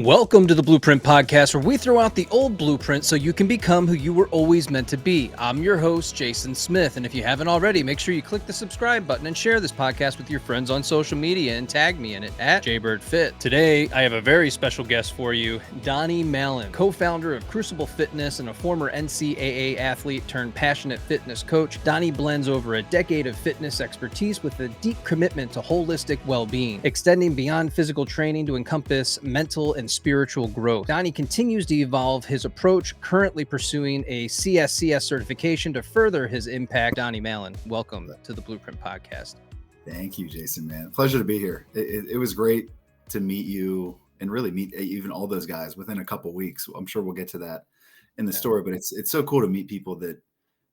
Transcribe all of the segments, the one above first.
Welcome to the Blueprint Podcast, where we throw out the old blueprint so you can become who you were always meant to be. I'm your host, Jason Smith, and if you haven't already, make sure you click the subscribe button and share this podcast with your friends on social media and tag me in it at JBirdFit. Today, I have a very special guest for you, Donny Mallin, co-founder of Crucible Fitness and a former NCAA athlete turned passionate fitness coach. Donny blends over a decade of fitness expertise with a deep commitment to holistic well-being, extending beyond physical training to encompass mental and spiritual growth. Donny continues to evolve his approach, currently pursuing a CSCS certification to further his impact. Donny Mallin, welcome to the Blueprint Podcast. Thank you, Jason, man. Pleasure to be here. It was great to meet you and really meet even all those guys within a couple of weeks. I'm sure we'll get to that in the story, but it's so cool to meet people that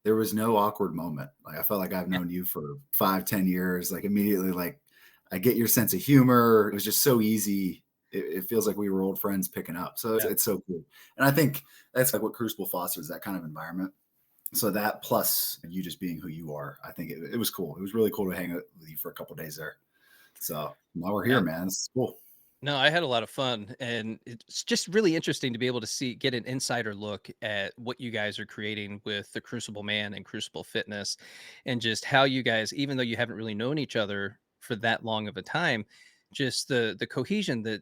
there was no awkward moment. Like I felt like I've known you for 5-10 years, like immediately, like I get your sense of humor. It was just so easy. It feels like we were old friends picking up. So it's so cool. And I think that's like what Crucible fosters, that kind of environment. So that plus you just being who you are, I think it was cool. It was really cool to hang out with you for a couple of days there. So now we're here, man. It's cool. No, I had a lot of fun, and it's just really interesting to be able to get an insider look at what you guys are creating with the Crucible Man and Crucible Fitness, and just how you guys, even though you haven't really known each other for that long of a time, just the cohesion that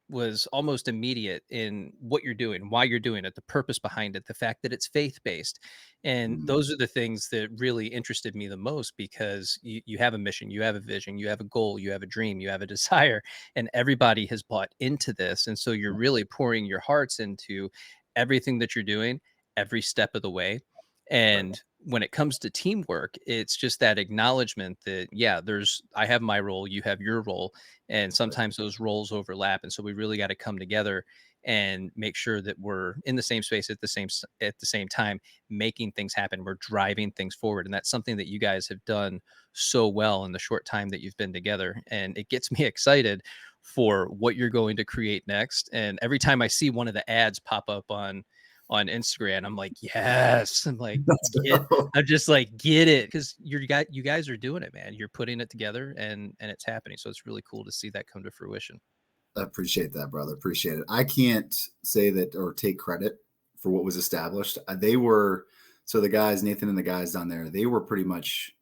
was almost immediate in what you're doing, why you're doing it, the purpose behind it, the fact that it's faith-based. And those are the things that really interested me the most, because you have a mission, you have a vision, you have a goal, you have a dream, you have a desire, and everybody has bought into this. And so you're really pouring your hearts into everything that you're doing every step of the way. And when it comes to teamwork, it's just that acknowledgement that, I have my role, you have your role, and sometimes those roles overlap. And so we really got to come together and make sure that we're in the same space at the same time, making things happen. We're driving things forward. And that's something that you guys have done so well in the short time that you've been together. And it gets me excited for what you're going to create next. And every time I see one of the ads pop up on Instagram, I'm like, yes. I'm like, I'm just like, get it. Because you guys are doing it, man. You're putting it together and it's happening. So it's really cool to see that come to fruition. I appreciate that, brother. Appreciate it. I can't say that or take credit for what was established. So the guys, Nathan and the guys down there, they were pretty much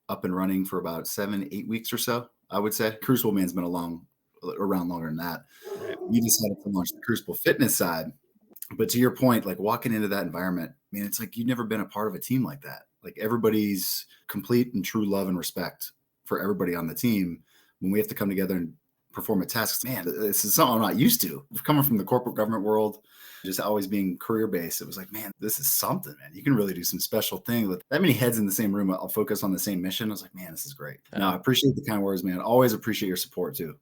up and running for about 7-8 weeks or so, I would say. Crucible Man's been around longer than that. Right. We decided to launch the Crucible Fitness side. But to your point, like walking into that environment, I mean, it's like you've never been a part of a team like that. Like everybody's complete and true love and respect for everybody on the team. When we have to come together and perform a task, man, this is something I'm not used to. Coming from the corporate government world, just always being career-based, it was like, man, this is something, man. You can really do some special thing with that many heads in the same room. I'll focus on the same mission. I was like, man, this is great. Now, I appreciate the kind words, man. Always appreciate your support too.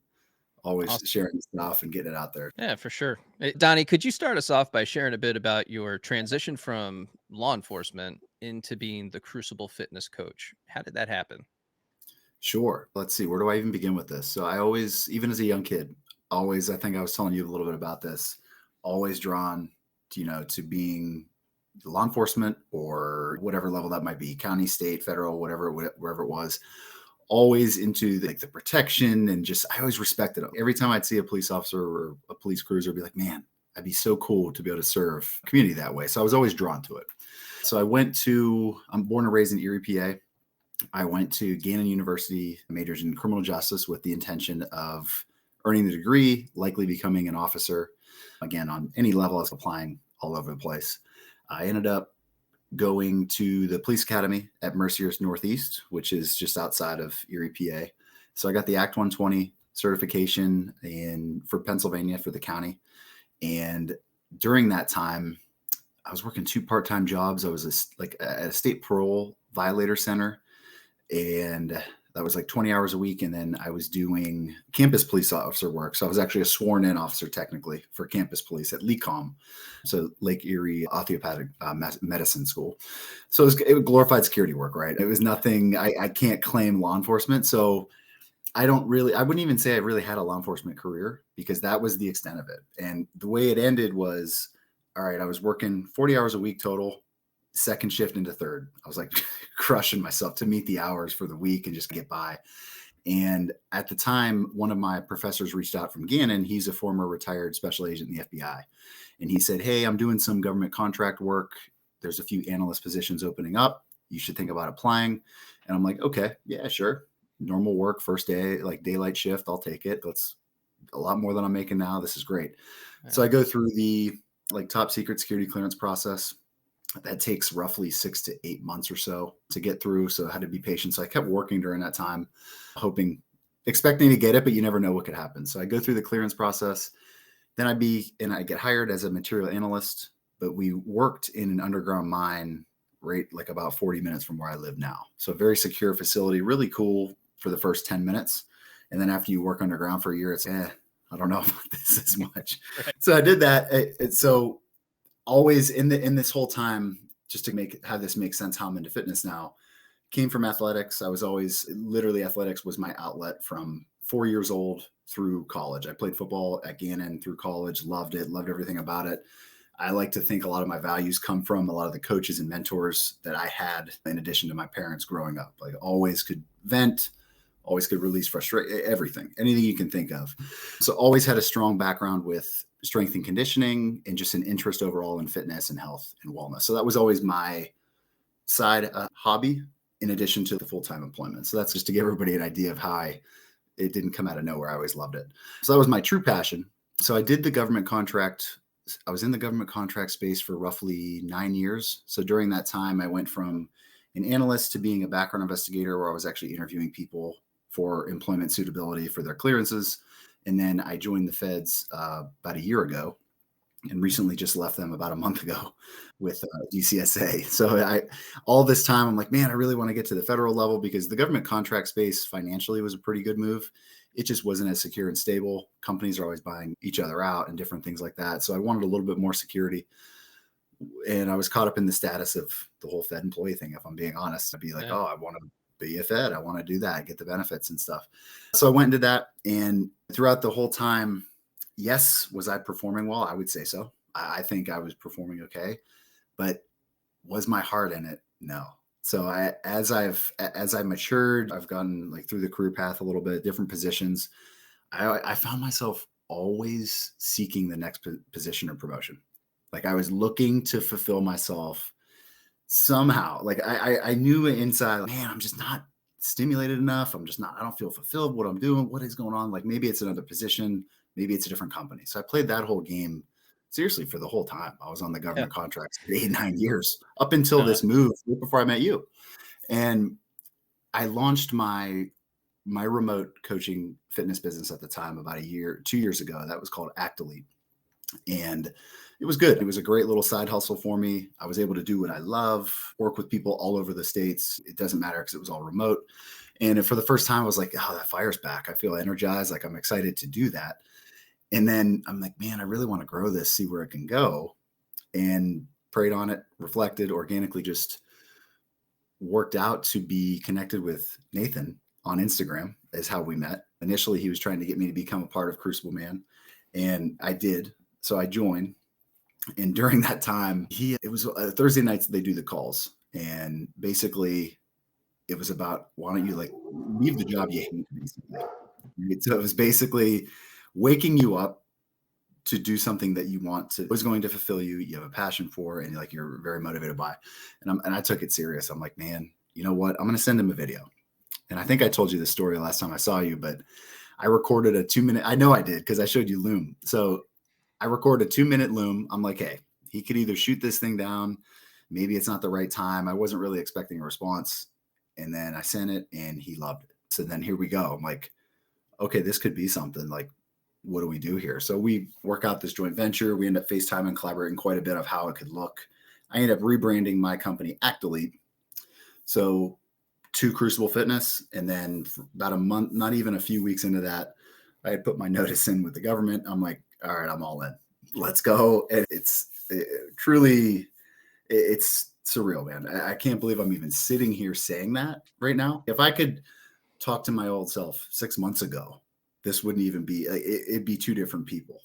Always awesome. Sharing stuff and getting it out there. Yeah, for sure. Donny, could you start us off by sharing a bit about your transition from law enforcement into being the Crucible Fitness coach? How did that happen? Sure. Let's see. Where do I even begin with this? So I always, even as a young kid, I think I was telling you a little bit about this, always drawn to being law enforcement or whatever level that might be, county, state, federal, wherever it was. Always into the protection, and just I always respected them. Every time I'd see a police officer or a police cruiser, I'd be like, man, I'd be so cool to be able to serve community that way. So I was always drawn to it. So I'm born and raised in Erie, PA. I went to Gannon University, majored in criminal justice with the intention of earning the degree, likely becoming an officer. Again, on any level, I was applying all over the place. I ended up going to the police academy at Mercier's Northeast, which is just outside of Erie, PA. So I got the Act 120 certification for Pennsylvania for the county. And during that time, I was working 2 part-time jobs. I was at a state parole violator center, and that was like 20 hours a week. And then I was doing campus police officer work. So I was actually a sworn in officer technically for campus police at LECOM. So Lake Erie Osteopathic Medicine School. So it was glorified security work, right? It was nothing, I can't claim law enforcement. So I wouldn't even say I really had a law enforcement career, because that was the extent of it. And the way it ended was, all right, I was working 40 hours a week total, second shift into third. I was like crushing myself to meet the hours for the week and just get by. And at the time, one of my professors reached out from Gannon. He's a former retired special agent in the FBI. And he said, "Hey, I'm doing some government contract work. There's a few analyst positions opening up. You should think about applying." And I'm like, "Okay, yeah, sure. Normal work, first day, like daylight shift. I'll take it. That's a lot more than I'm making now. This is great." So Yeah. I go through the like top secret security clearance process. That takes roughly 6 to 8 months or so to get through. So I had to be patient. So I kept working during that time, hoping, expecting to get it, but you never know what could happen. So I go through the clearance process. Then I get hired as a material analyst, but we worked in an underground mine right like about 40 minutes from where I live now. So a very secure facility, really cool for the first 10 minutes. And then after you work underground for a year, it's, I don't know about this as much. Right. So I did that. So always in this whole time, just to have this make sense how I'm into fitness now, came from athletics. I was always literally athletics was my outlet from 4 years old through college. I played football at Gannon through college, loved it, loved everything about it. I like to think a lot of my values come from a lot of the coaches and mentors that I had in addition to my parents growing up. Like always could vent, always could release frustration, everything, anything you can think of. So always had a strong background with strength and conditioning and just an interest overall in fitness and health and wellness. So that was always my side hobby in addition to the full-time employment. So that's just to give everybody an idea of how it didn't come out of nowhere. I always loved it. So that was my true passion. So I did the government contract. I was in the government contract space for roughly 9 years. So during that time, I went from an analyst to being a background investigator where I was actually interviewing people for employment suitability for their clearances. And then I joined the feds about a year ago and recently just left them about a month ago with DCSA. So all this time, I'm like, man, I really want to get to the federal level because the government contract space financially was a pretty good move. It just wasn't as secure and stable. Companies are always buying each other out and different things like that. So I wanted a little bit more security. And I was caught up in the status of the whole Fed employee thing. If I'm being honest, I'd be like, Yeah. oh, I want to be a Fed. I want to do that, get the benefits and stuff. So I went and did that. And throughout the whole time, yes, was I performing well? I would say so. I think I was performing okay, but was my heart in it? No. So as I matured, I've gone like through the career path a little bit, different positions. I found myself always seeking the next position or promotion. Like I was looking to fulfill myself somehow. Like I knew inside, like, man, I'm just not stimulated enough. I don't feel fulfilled what I'm doing. What is going on? Like maybe it's another position, maybe it's a different company. So I played that whole game seriously for the whole time. I was on the Yeah. government contracts for 8, 9 years up until Uh, this move right before I met you. And I launched my remote coaching fitness business at the time about 2 years ago. That was called Act Elite. And it was good. It was a great little side hustle for me. I was able to do what I love, work with people all over the states. It doesn't matter because it was all remote. And for the first time, I was like, oh, that fire's back. I feel energized. Like I'm excited to do that. And then I'm like, man, I really want to grow this, see where it can go. And prayed on it, reflected, organically just worked out to be connected with Nathan on Instagram is how we met. Initially, he was trying to get me to become a part of Crucible Man. And I did. So I joined. And during that time, it was Thursday nights they do the calls. And basically, it was about why don't you like leave the job you hate, basically. Right? So it was basically waking you up to do something that you want to was going to fulfill you, you have a passion for, and like you're very motivated by. And I took it serious. I'm like, man, you know what? I'm going to send him a video. And I think I told you this story last time I saw you, but I recorded a 2 minute. I know I did because I showed you Loom. So I recorded a 2 minute Loom. I'm like, hey, he could either shoot this thing down. Maybe it's not the right time. I wasn't really expecting a response. And then I sent it and he loved it. So then here we go. I'm like, okay, this could be something. Like, what do we do here? So we work out this joint venture. We end up FaceTime and collaborating quite a bit of how it could look. I end up rebranding my company Act Elite. So to Crucible Fitness. And then about a month, not even a few weeks into that, I had put my notice in with the government. I'm like, all right, I'm all in. Let's go. And truly, it's surreal, man. I can't believe I'm even sitting here saying that right now. If I could talk to my old self 6 months ago, this wouldn't even be, it'd be two different people.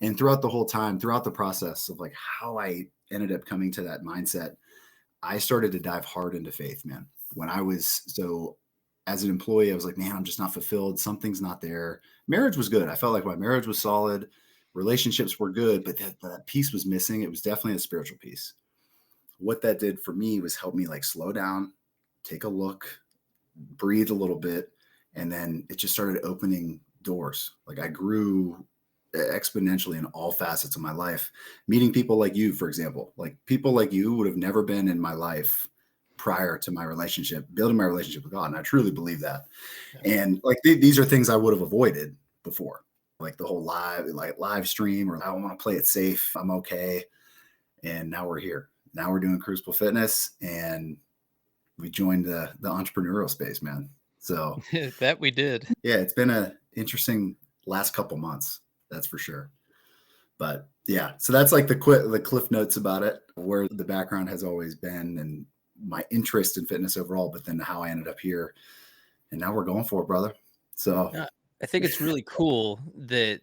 And throughout the whole time, throughout the process of like how I ended up coming to that mindset, I started to dive hard into faith, man. When I was, so as an employee, I was like, man, I'm just not fulfilled. Something's not there. Marriage was good. I felt like my marriage was solid. Relationships were good, but that piece was missing. It was definitely a spiritual piece. What that did for me was help me like slow down, take a look, breathe a little bit, and then it just started opening doors. Like I grew exponentially in all facets of my life. Meeting people like you, for example, like people like you would have never been in my life prior to my relationship, building my relationship with God. And I truly believe that. Yeah. And like these are things I would have avoided before, like the whole live stream, or I want to play it safe. I'm okay. And now we're here. Now we're doing Crucible Fitness, and we joined the entrepreneurial space, man. So That we did. yeah, it's been a interesting last couple months, that's for sure. But yeah, so that's like the cliff notes about it, where the background has always been, and my interest in fitness overall, but then how I ended up here, and now we're going for it, brother. So Yeah. I think it's really cool that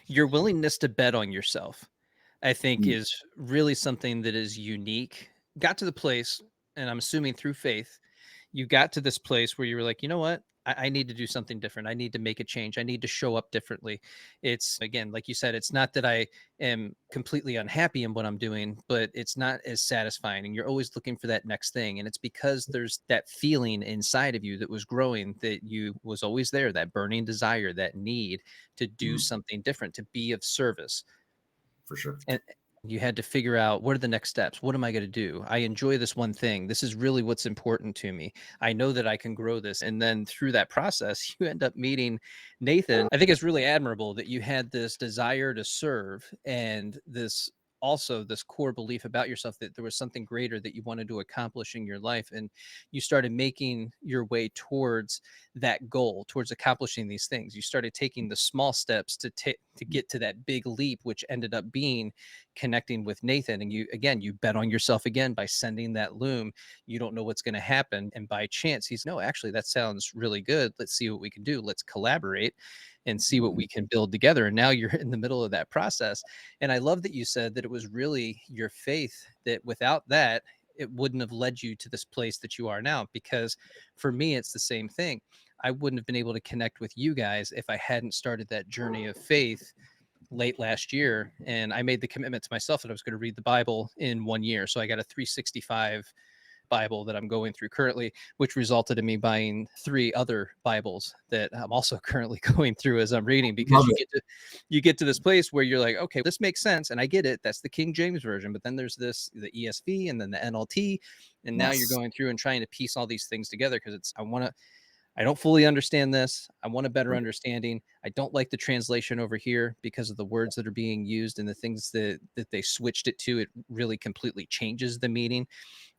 your willingness to bet on yourself, I think, mm, is really something that is unique. Got to the place, and I'm assuming through faith, you got to this place where you were like, you know what? I need to do something different. I need to make a change. I need to show up differently. It's again, like you said, it's not that I am completely unhappy in what I'm doing, but it's not as satisfying. And you're always looking for that next thing. And it's because there's that feeling inside of you that was growing, that you was always there, that burning desire, that need to do mm, something different, to be of service. for sure. And you had to figure out, what are the next steps? What am I going to do? I enjoy this one thing. This is really what's important to me. I know that I can grow this. And then through that process, you end up meeting Nathan. I think it's really admirable that you had this desire to serve, and this also this core belief about yourself that there was something greater that you wanted to accomplish in your life, and you started making your way towards that goal, towards accomplishing these things. You started taking the small steps to get to that big leap, which ended up being connecting with Nathan. And you, again, you bet on yourself again by sending that loom. You don't know what's going to happen, and by chance he's, no, actually that sounds really good, let's see what we can do, let's collaborate and see what Mhm. we can build together. And now you're in the middle of that process. And I love that you said that it was really your faith, that without that it wouldn't have led you to this place that you are now. Because for me, it's the same thing. I wouldn't have been able to connect with you guys if I hadn't started that journey of faith late last year. And I made the commitment to myself that I was going to read the Bible in 1 year. So I got a 365 Bible that I'm going through currently, which resulted in me buying 3 other Bibles that I'm also currently going through as I'm reading. Because Love it. you get to this place where you're like, okay, this makes sense, and I get it. That's the King James version, but then there's this the ESV and then the NLT, and now you're Yes. going through and trying to piece all these things together, because it's I don't fully understand this. I want a better Right. understanding. I don't like the translation over here because of the words that are being used and the things that they switched it to. It really completely changes the meaning.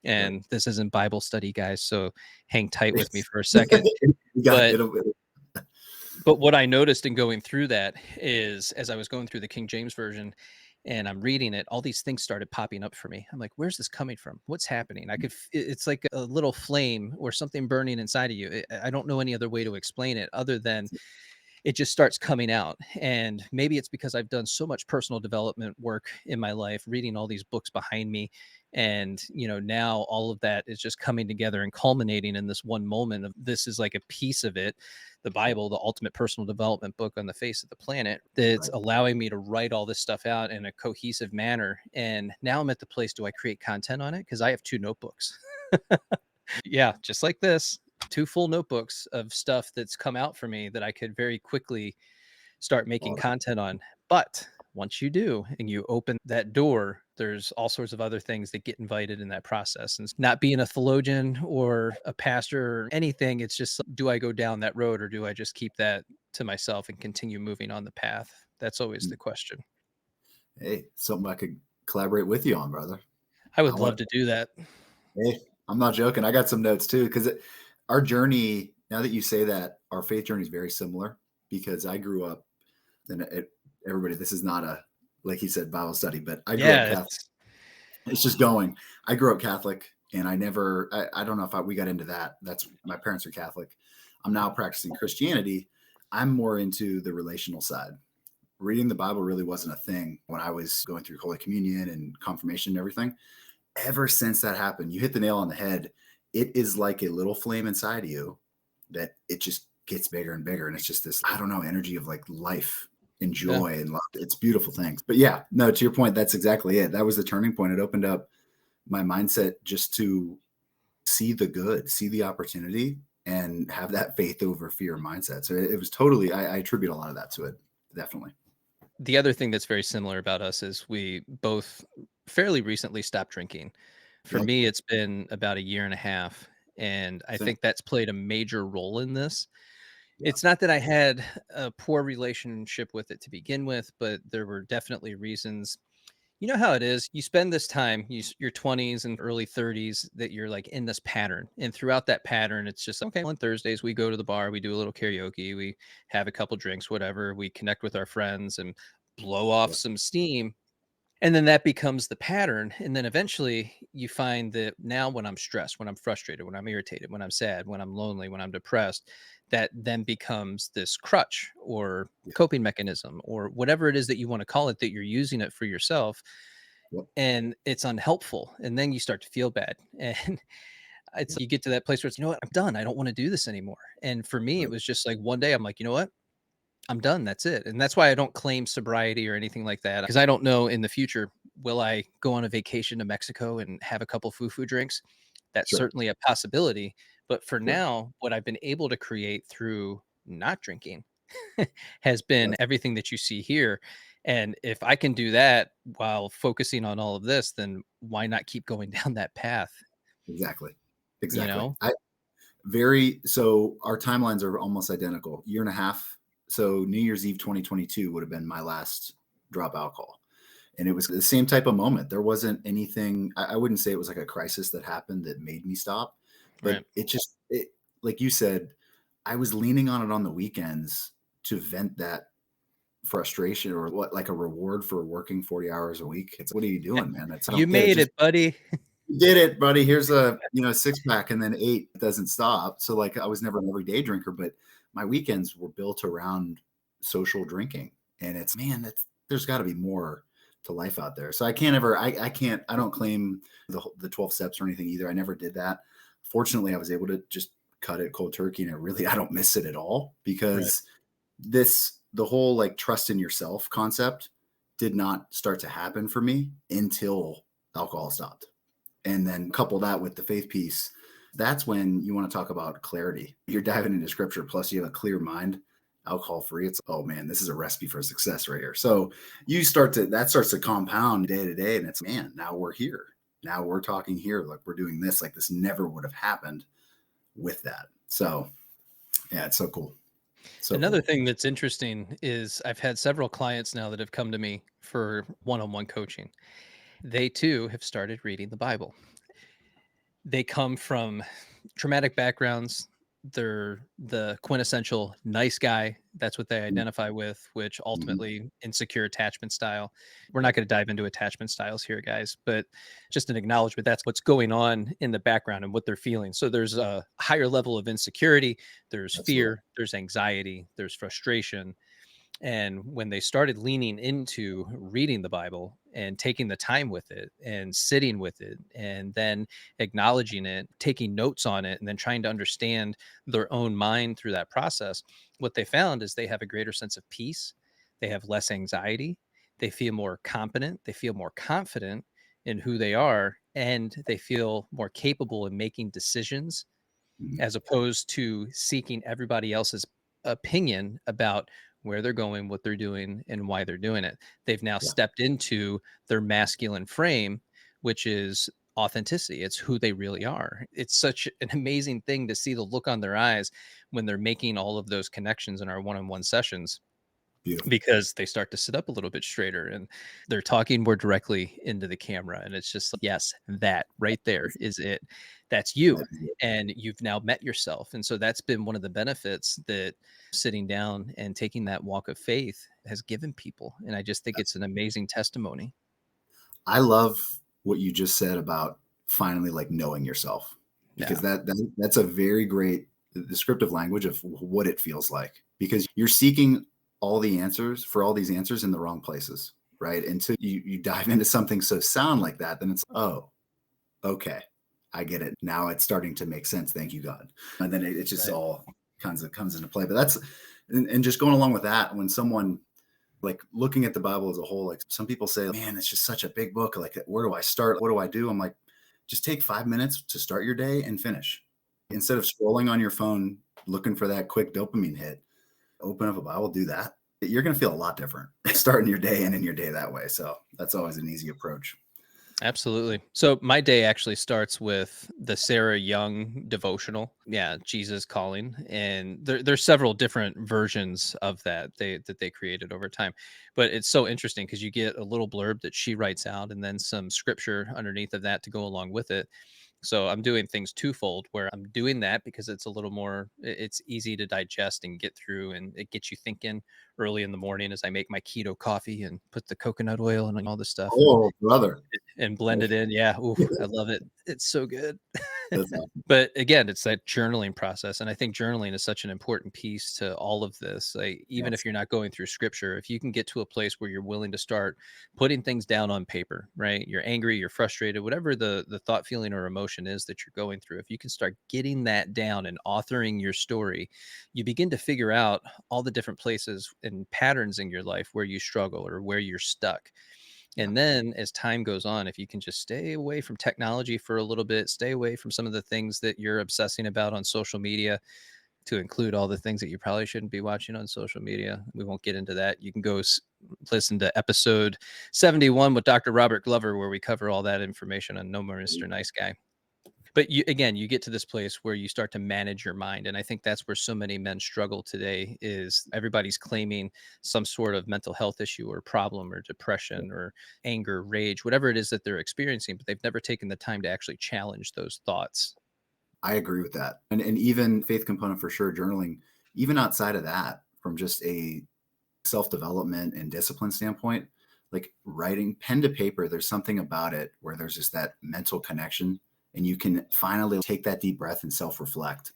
Right. And this isn't Bible study, guys, so hang tight with me Yes. for a second. You got it. But what I noticed in going through that is, as I was going through the King James version and I'm reading it, all these things started popping up for me. I'm like, where's this coming from? What's happening? It's like a little flame or something burning inside of you. I don't know any other way to explain it other than it just starts coming out. And maybe it's because I've done so much personal development work in my life, reading all these books behind me. And, now all of that is just coming together and culminating in this one moment of, this is like a piece of it, the Bible, the ultimate personal development book on the face of the planet, that's Right. allowing me to write all this stuff out in a cohesive manner. And now I'm at the place, do I create content on it? Because I have 2 notebooks. Yeah, just like this, 2 full notebooks of stuff that's come out for me that I could very quickly start making Well, content on. But once you do and you open that door, there's all sorts of other things that get invited in that process. And it's not being a theologian or a pastor or anything. It's just, do I go down that road, or do I just keep that to myself and continue moving on the path? That's always the question. hey, something I could collaborate with you on, brother. I I would love want to do that. Hey, I'm not joking. I got some notes too, because our journey, now that you say that, our faith journey is very similar, because I grew up, and everybody, this is not a, like he said, Bible study, but I grew up Yeah, Catholic. It's just going. I grew up Catholic, and I don't know if we got into that. That's my parents are Catholic. I'm now practicing Christianity. I'm more into the relational side. Reading the Bible really wasn't a thing when I was going through Holy Communion and confirmation and everything. Ever since that happened, you hit the nail on the head. It is like a little flame inside of you that it just gets bigger and bigger. And it's just this, I don't know, energy of like life and Yeah. joy and love. It's beautiful things. But yeah, no, to your point, that's exactly it. That was the turning point. It opened up my mindset just to see the good, see the opportunity, and have that faith over fear mindset. So it was totally, I attribute a lot of that to it. Definitely. The other thing that's very similar about us is we both fairly recently stopped drinking. For Yep. me, it's been about a year and a half, and I Same. think that's played a major role in this. Yeah. It's not that I had a poor relationship with it to begin with, but there were definitely reasons. You know how it is. You spend this time, your 20s and early 30s, that you're like in this pattern. And throughout that pattern, it's just okay. On Thursdays, we go to the bar, we do a little karaoke, we have a couple drinks, whatever. We connect with our friends and blow off Yep. some steam. And then that becomes the pattern. And then eventually you find that now when I'm stressed, when I'm frustrated, when I'm irritated, when I'm sad, when I'm lonely, when I'm depressed, that then becomes this crutch or Yep. coping mechanism or whatever it is that you want to call it, that you're using it for yourself, Yep. and it's unhelpful. And then you start to feel bad. And it's you get to that place where it's, you know what, I'm done. I don't want to do this anymore. And for me, it Right. was just like one day I'm like, you know what? I'm done. That's it. And that's why I don't claim sobriety or anything like that, because I don't know in the future, will I go on a vacation to Mexico and have a couple foo drinks? That's Sure. certainly a possibility. But for Sure. now, what I've been able to create through not drinking has been That's everything that you see here. And if I can do that while focusing on all of this, then why not keep going down that path? exactly. You Exactly. know? So our timelines are almost identical. Year and a half. So New Year's Eve 2022 would have been my last drop alcohol. And it was the same type of moment. There wasn't anything, I wouldn't say it was like a crisis that happened that made me stop, but Right. like you said, I was leaning on it on the weekends to vent that frustration or what, like a reward for working 40 hours a week. It's what are you doing, man? It's, I You don't get it. made Just it, buddy. you did it, buddy. Here's a, six pack and then eight. It doesn't stop. So like I was never an everyday drinker, but my weekends were built around social drinking. And it's, man, there's got to be more to life out there. So I can't ever, I can't, I don't claim the 12 steps or anything either. I never did that. Fortunately, I was able to just cut it cold turkey, and I don't miss it at all, Right. because the whole like trust in yourself concept did not start to happen for me until alcohol stopped. And then couple that with the faith piece, that's when you want to talk about clarity. You're diving into scripture, plus you have a clear mind, alcohol free. It's, oh man, this is a recipe for success right here. So that starts to compound day to day. And it's, man, now we're here. Now we're talking here. Like we're doing this, like this never would have happened with that. So yeah, it's so cool. So Another cool. thing that's interesting is I've had several clients now that have come to me for one-on-one coaching. They too have started reading the Bible. They come from traumatic backgrounds. They're the quintessential nice guy. That's what they identify with, which Mm-hmm. ultimately insecure attachment style. We're not going to dive into attachment styles here, guys, but just an acknowledgement that's what's going on in the background and what they're feeling. So there's a higher level of insecurity, there's Absolutely. fear, there's anxiety, there's frustration, and when they started leaning into reading the Bible and taking the time with it and sitting with it and then acknowledging it, taking notes on it, and then trying to understand their own mind through that process, what they found is they have a greater sense of peace. They have less anxiety. They feel more competent. They feel more confident in who they are. And they feel more capable in making decisions Mhm. as opposed to seeking everybody else's opinion about where they're going, what they're doing, and why they're doing it. They've now Yeah, stepped into their masculine frame, which is authenticity. It's who they really are. It's such an amazing thing to see the look on their eyes when they're making all of those connections in our one on one sessions, beautiful. because they start to sit up a little bit straighter and they're talking more directly into the camera. And it's just like, yes, that right there is it. That's you. That is it. And you've now met yourself. And so that's been one of the benefits that sitting down and taking that walk of faith has given people. And I just think it's an amazing testimony. I love what you just said about finally like knowing yourself, because Yeah. that's a very great descriptive language of what it feels like, because you're seeking all the answers for all these answers in the wrong places, right? Until you dive into something so sound like that, then it's, oh, okay, I get it. Now it's starting to make sense. Thank you, God. And then it just Right. all kinds of comes into play. But that's, and just going along with that, when someone like looking at the Bible as a whole, like some people say, man, it's just such a big book. Like, where do I start? What do I do? I'm like, just take 5 minutes to start your day and finish. Instead of scrolling on your phone, looking for that quick dopamine hit, open up a Bible, do that. You're going to feel a lot different starting your day and in your day that way. So that's always an easy approach. Absolutely. So my day actually starts with the Sarah Young devotional. Yeah, Jesus Calling, and there's several different versions of that they created over time. But it's so interesting because you get a little blurb that she writes out, and then some scripture underneath of that to go along with it. So I'm doing things twofold where I'm doing that because it's a little more it's easy to digest and get through, and it gets you thinking early in the morning as I make my keto coffee and put the coconut oil and all this stuff Oh, brother. and blend it in. Yeah, ooh, I love it. It's so good. That's awesome. But again, it's that journaling process, and I think journaling is such an important piece to all of this. Like, even if Yes, you're not going through scripture, if you can get to a place where you're willing to start putting things down on paper, right? You're angry, you're frustrated, whatever the thought, feeling, or emotion is that you're going through. If you can start getting that down and authoring your story, you begin to figure out all the different places and patterns in your life where you struggle or where you're stuck. yeah, And then as time goes on, if you can just stay away from technology for a little bit, stay away from some of the things that you're obsessing about on social media, to include all the things that you probably shouldn't be watching on social media. We won't get into that. You can go listen to episode 71 with Dr. Robert Glover, where we cover all that information on No More Mr. Nice Guy. But you, again, you get to this place where you start to manage your mind, and I think that's where so many men struggle today. Is everybody's claiming some sort of mental health issue or problem or depression or anger, rage, whatever it is that they're experiencing, but they've never taken the time to actually challenge those thoughts. I agree with that. And even faith component for sure, journaling, even outside of that, from just a self-development and discipline standpoint, like writing pen to paper, there's something about it where there's just that mental connection, and you can finally take that deep breath and self-reflect.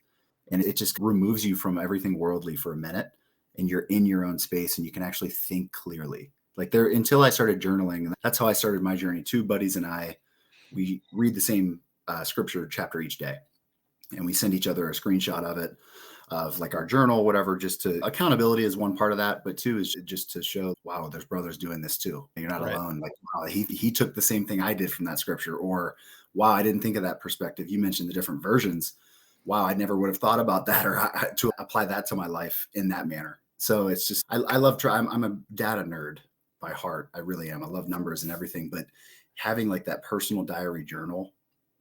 And it just removes you from everything worldly for a minute, and you're in your own space and you can actually think clearly. Like there, until I started journaling, and that's how I started my journey. Two buddies and I, we read the same scripture chapter each day, and we send each other a screenshot of it, of like our journal, whatever. Just to accountability is one part of that, but two is just to show, wow, there's brothers doing this too. You're not Right. alone. Like, wow, he took the same thing I did from that scripture, or wow, I didn't think of that perspective. You mentioned the different versions. Wow, I never would have thought about that, or to apply that to my life in that manner. So it's just I love try. I'm a data nerd by heart. I really am. I love numbers and everything, but having like that personal diary journal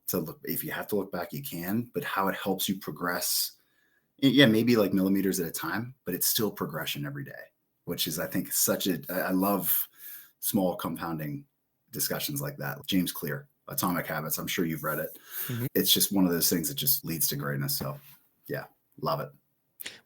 to look, if you have to look back, you can, but how it helps you progress. Yeah, maybe like millimeters at a time, but it's still progression every day, which is, I think, such a, I love small compounding discussions like that. James Clear, Atomic Habits. I'm sure you've read it. Mhm. It's just one of those things that just leads to greatness. So yeah, love it.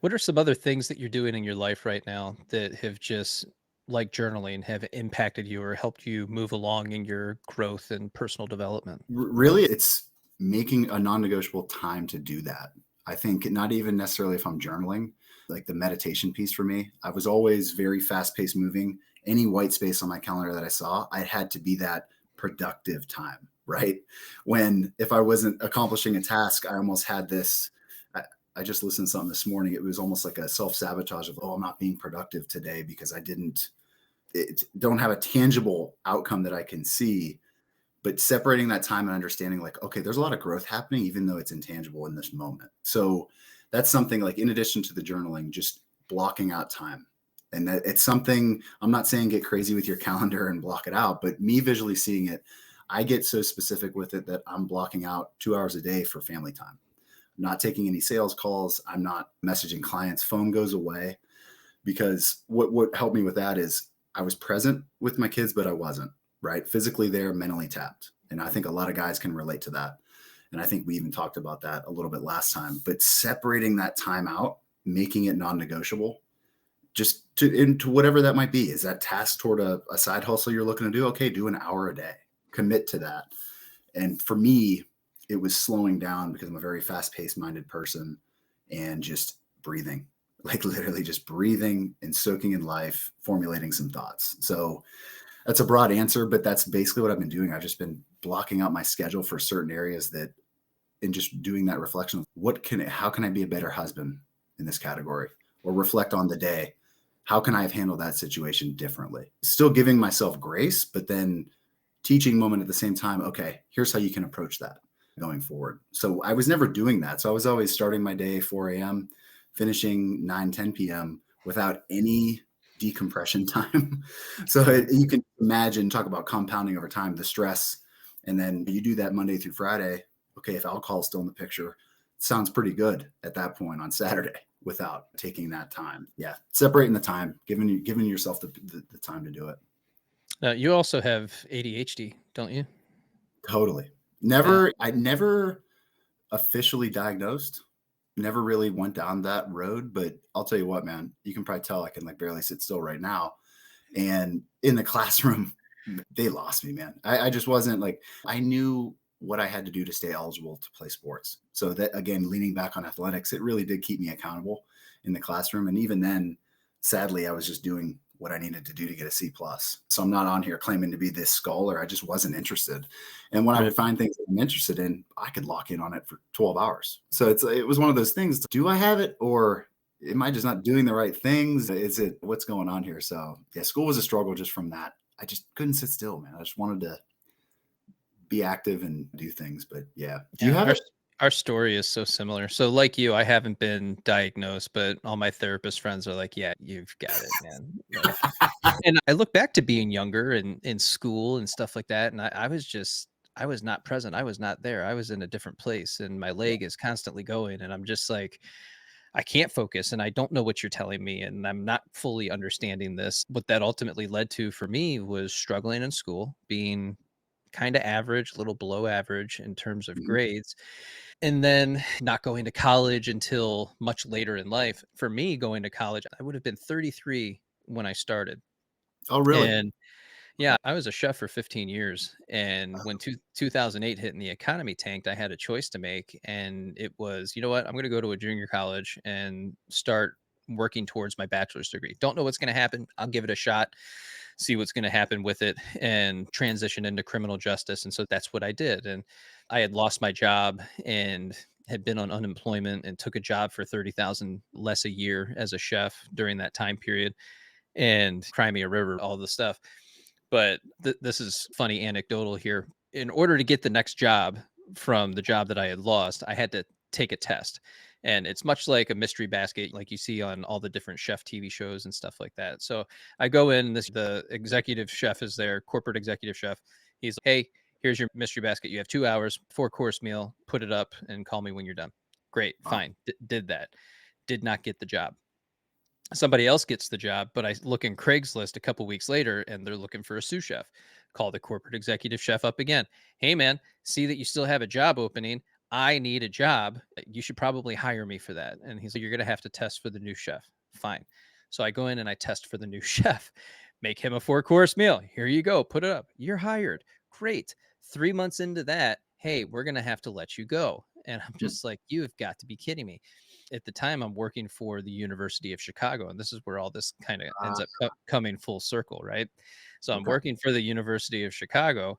What are some other things that you're doing in your life right now that have just, like journaling, have impacted you or helped you move along in your growth and personal development? Really, it's making a non-negotiable time to do that. I think not even necessarily if I'm journaling, like the meditation piece for me. I was always very fast-paced moving. Any white space on my calendar that I saw, I had to be that productive time, right? When if I wasn't accomplishing a task, I almost had this. I, I just listened to something this morning. It was almost like a self-sabotage of, oh, I'm not being productive today because I don't have a tangible outcome that I can see. But separating that time and understanding, like, okay, there's a lot of growth happening even though it's intangible in this moment. So that's something, like, in addition to the journaling, just blocking out time. And that it's something, I'm not saying get crazy with your calendar and block it out, but me visually seeing it, I get so specific with it that I'm blocking out 2 hours a day for family time. I'm not taking any sales calls, I'm not messaging clients, phone goes away. Because what helped me with that is I was present with my kids, but I wasn't, right? Physically there, mentally tapped. And I think a lot of guys can relate to that. And I think we even talked about that a little bit last time. But separating that time out, making it non-negotiable, just to into whatever that might be. Is that task toward a side hustle you're looking to do? Okay, do an hour a day. Commit to that. And for me, it was slowing down because I'm a very fast-paced minded person, and just breathing, like literally just breathing and soaking in life, formulating some thoughts. So that's a broad answer, but that's basically what I've been doing. I've just been blocking out my schedule for certain areas that and just doing that reflection of how can I be a better husband in this category, or reflect on the day. How can I have handled that situation differently? Still giving myself grace, but then teaching moment at the same time. Okay, here's how you can approach that going forward. So I was never doing that. So I was always starting my day 4 a.m., finishing 9, 10 p.m. without any decompression time. So Yeah. you can imagine, talk about compounding over time, the stress. And then you do that Monday through Friday. Okay, if alcohol is still in the picture, it sounds pretty good at that point on Saturday without taking that time. Yeah, separating the time, giving yourself the time to do it. You also have ADHD, don't you? Totally. Yeah. I never officially diagnosed. Never really went down that road, but I'll tell you what, man, you can probably tell I can like barely sit still right now. And in the classroom, they lost me, man. I just wasn't like, I knew what I had to do to stay eligible to play sports. So that, again, leaning back on athletics, it really did keep me accountable in the classroom. And even then, sadly, I was just doing what I needed to do to get a C plus. So I'm not on here claiming to be this scholar. I just wasn't interested. And when I Right. would find things that I'm interested in, I could lock in on it for 12 hours. So it was one of those things. Do I have it, or am I just not doing the right things? Is it what's going on here? So yeah, school was a struggle just from that. I just couldn't sit still, man. I just wanted to be active and do things. But yeah, do you Yeah. have it? Our story is so similar. So, like you, I haven't been diagnosed, but all my therapist friends are like, "Yeah, you've got it, man." Like, and I look back to being younger and in school and stuff like that, and I was not present. I was not there. I was in a different place, and my Yeah. leg is constantly going, and I'm just like, I can't focus, and I don't know what you're telling me, and I'm not fully understanding this. What that ultimately led to for me was struggling in school, being kind of average, a little below average in terms of Mhm. grades, and then not going to college until much later in life. For me, going to college, I would have been 33 when I started. Oh, really? And yeah, I was a chef for 15 years. And when 2008 hit and the economy tanked, I had a choice to make. And it was, you know what? I'm going to go to a junior college and start working towards my bachelor's degree. Don't know what's going to happen. I'll give it a shot, see what's going to happen with it, and transition into criminal justice. And so that's what I did. And I had lost my job and had been on unemployment and took a job for 30,000 less a year as a chef during that time period, and Crimea River, all the stuff. But this is funny anecdotal here. In order to get the next job from the job that I had lost, I had to take a test. And it's much like a mystery basket, like you see on all the different chef TV shows and stuff like that. So I go in, the executive chef is there, corporate executive chef. He's like, "Hey, here's your mystery basket. You have 2 hours, 4 course meal, put it up and call me when you're done." Great, Wow. fine. Did that. Did not get the job. Somebody else gets the job, but I look in Craigslist a couple weeks later and they're looking for a sous chef. Call the corporate executive chef up again. "Hey man, see that you still have a job opening. I need a job. You should probably hire me for that." And he's like, "You're going to have to test for the new chef." Fine. So I go in and I test for the new chef, make him a 4 course meal. "Here you go. Put it up. You're hired." Great. 3 months into that, "Hey, we're going to have to let you go." And I'm Hmm. just like, "You've got to be kidding me." At the time, I'm working for the University of Chicago, and this is where all this kind of ends up coming full circle, right? So I'm Okay. working for the University of Chicago.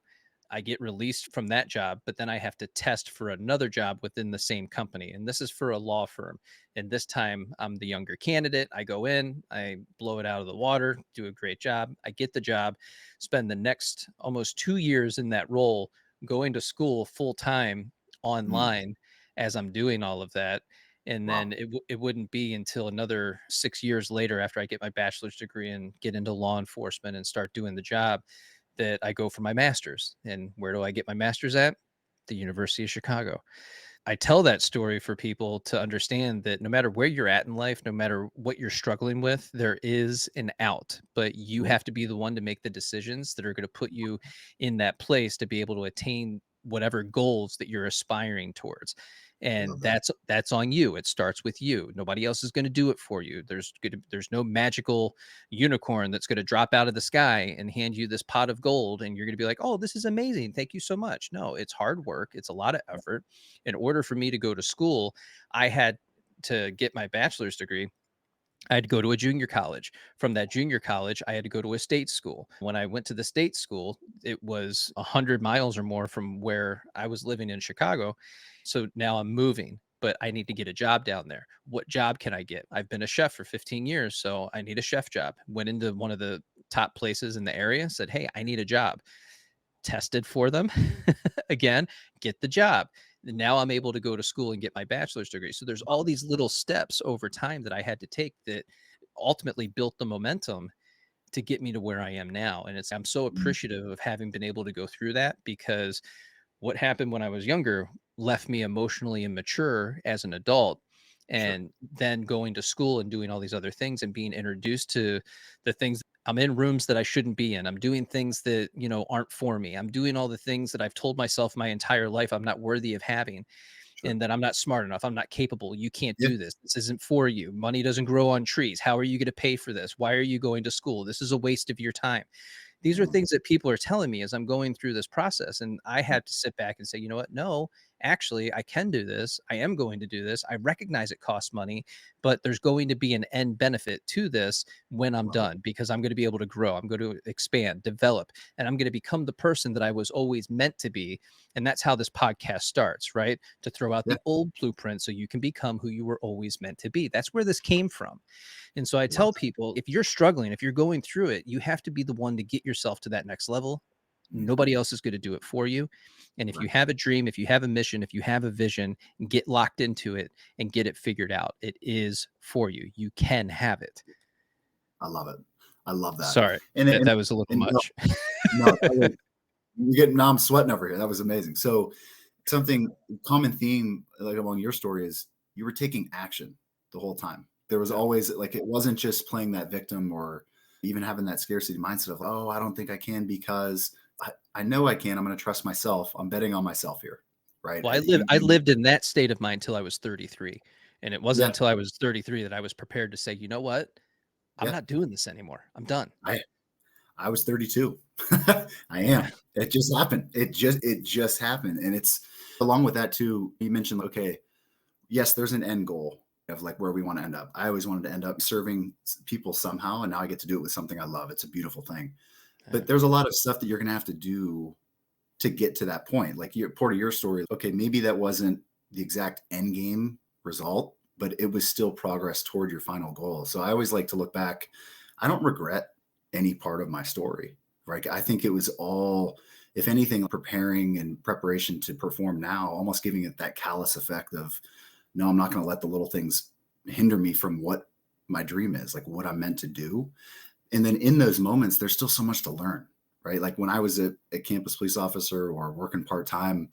I get released from that job, but then I have to test for another job within the same company. And this is for a law firm. And this time I'm the younger candidate. I go in, I blow it out of the water, do a great job. I get the job, spend the next almost 2 years in that role, going to school full time Mm. online as I'm doing all of that. And Wow. then it wouldn't be until another 6 years later, after I get my bachelor's degree and get into law enforcement and start doing the job, that I go for my master's. And where do I get my master's at? The University of Chicago. I tell that story for people to understand that no matter where you're at in life, no matter what you're struggling with, there is an out, but you Yeah. have to be the one to make the decisions that are going to put you in that place to be able to attain whatever goals that you're aspiring towards. And Love that. that's on you. It starts with you. Nobody else is going to do it for you. There's no magical unicorn that's going to drop out of the sky and hand you this pot of gold and you're going to be like, "Oh, this is amazing. Thank you so much." No, it's hard work. It's a lot of effort. In order for me to go to school, I had to get my bachelor's degree. I had to go to a junior college. From that junior college, I had to go to a state school. When I went to the state school, it was 100 miles or more from where I was living in Chicago. So now I'm moving, but I need to get a job down there. What job can I get? I've been a chef for 15 years, so I need a chef job. Went into one of the top places in the area, said, "Hey, I need a job." Tested for them again, get the job. Now I'm able to go to school and get my bachelor's degree. So there's all these little steps over time that I had to take that ultimately built the momentum to get me to where I am now. And I'm so Mm, appreciative of having been able to go through that, because what happened when I was younger left me emotionally immature as an adult. sure. And then going to school and doing all these other things and being introduced to the things, I'm in rooms that I shouldn't be in. I'm doing things that, aren't for me. I'm doing all the things that I've told myself my entire life I'm not worthy of having, Sure. and that I'm not smart enough. I'm not capable. You can't Yeah. do this. This isn't for you. Money doesn't grow on trees. How are you going to pay for this? Why are you going to school? This is a waste of your time. These are Mm, things that people are telling me as I'm going through this process. And I had to sit back and say, you know what? No, actually, I can do this. I am going to do this. I recognize it costs money, but there's going to be an end benefit to this when I'm love it. done, because I'm going to be able to grow. I'm going to expand, develop, and I'm going to become the person that I was always meant to be. And that's how this podcast starts, right? To throw out Yeah. the old blueprint so you can become who you were always meant to be. That's where this came from. And so I Love tell people, if you're struggling, if you're going through it, you have to be the one to get yourself to that next level. that. Mhm. Nobody else is going to do it for you. And if you Right. have a dream, if you have a mission, if you have a vision, get locked into it and get it figured out. It is for you. You can have it. I love it. I love that. Sorry, And that, and that was a little and no, much. no, that was, you get now I'm sweating over here. That was amazing. So something common theme like among your story is you were taking action the whole time. There was Yeah. always like it wasn't just playing that victim or even having that scarcity mindset of oh I don't think I can because I know I can. I'm going to trust myself. I'm betting on myself here, right? Well, You I you lived in that state of mind till I was 33. And it wasn't yeah until I was 33 that I was prepared to say, you know what? I'm yeah not doing this anymore. I'm done. I I was 32. I Yeah. am. It just happened. It just happened, and it's along with that too. You mentioned okay, yes, there's an end goal of like where we want to end up. I always wanted to end up serving people somehow, and now I get to do it with something I love. It's a beautiful thing. Yeah. But there's a lot of stuff that you're going to have to do to get to that point. Like your part of your story, okay, maybe that wasn't the exact end game result, but it was still progress toward your final goal. So I always like to look back. I don't regret any part of my story. Right. I think it was all, if anything, preparing and preparation to perform now, almost giving it that callous effect of, no, I'm not going to let the little things hinder me from what my dream is, like what I'm meant to do. And then in those moments, there's still so much to learn, right? Like when I was a campus police officer or working part time,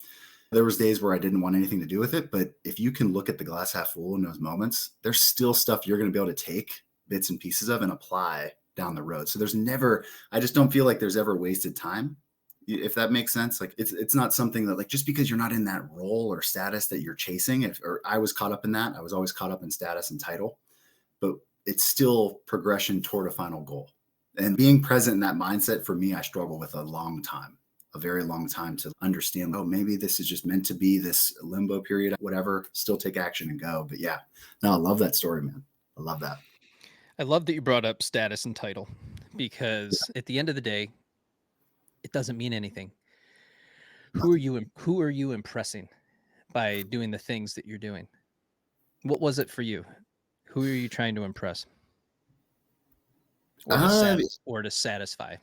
there was days where I didn't want anything to do with it. But if you can look at the glass half full in those moments, there's still stuff you're going to be able to take bits and pieces of and apply down the road. So there's never, I just don't feel like there's ever wasted time. If that makes sense, like it's not something that like just because you're not in that role or status that you're chasing. If or I was caught up in that, I was always caught up in status and title, but it's still progression toward a final goal. And being present in that mindset for me, I struggle with a long time, a very long time to understand, oh, maybe this is just meant to be this limbo period, whatever, still take action and go. But yeah, no, I love that story, man. I love that. I love that you brought up status and title, Yeah, because at the end of the day, it doesn't mean anything. nothing. Who are you impressing by doing the things that you're doing? What was it for you? Who are you trying to impress or to Uh, satisfy?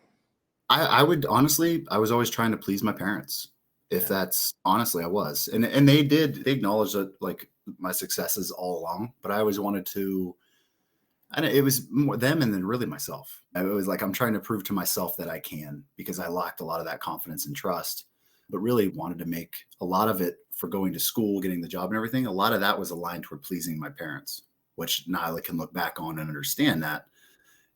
I would honestly, I was always trying to please my parents. If Yeah. that's honestly, I was, and they acknowledged that like my successes all along, but I always wanted to. And it was more them and then really myself. I was like, I'm trying to prove to myself that I can because I lacked a lot of that confidence and trust, but really wanted to make a lot of it for going to school, getting the job and everything. A lot of that was aligned toward pleasing my parents, which now I can look back on and understand that.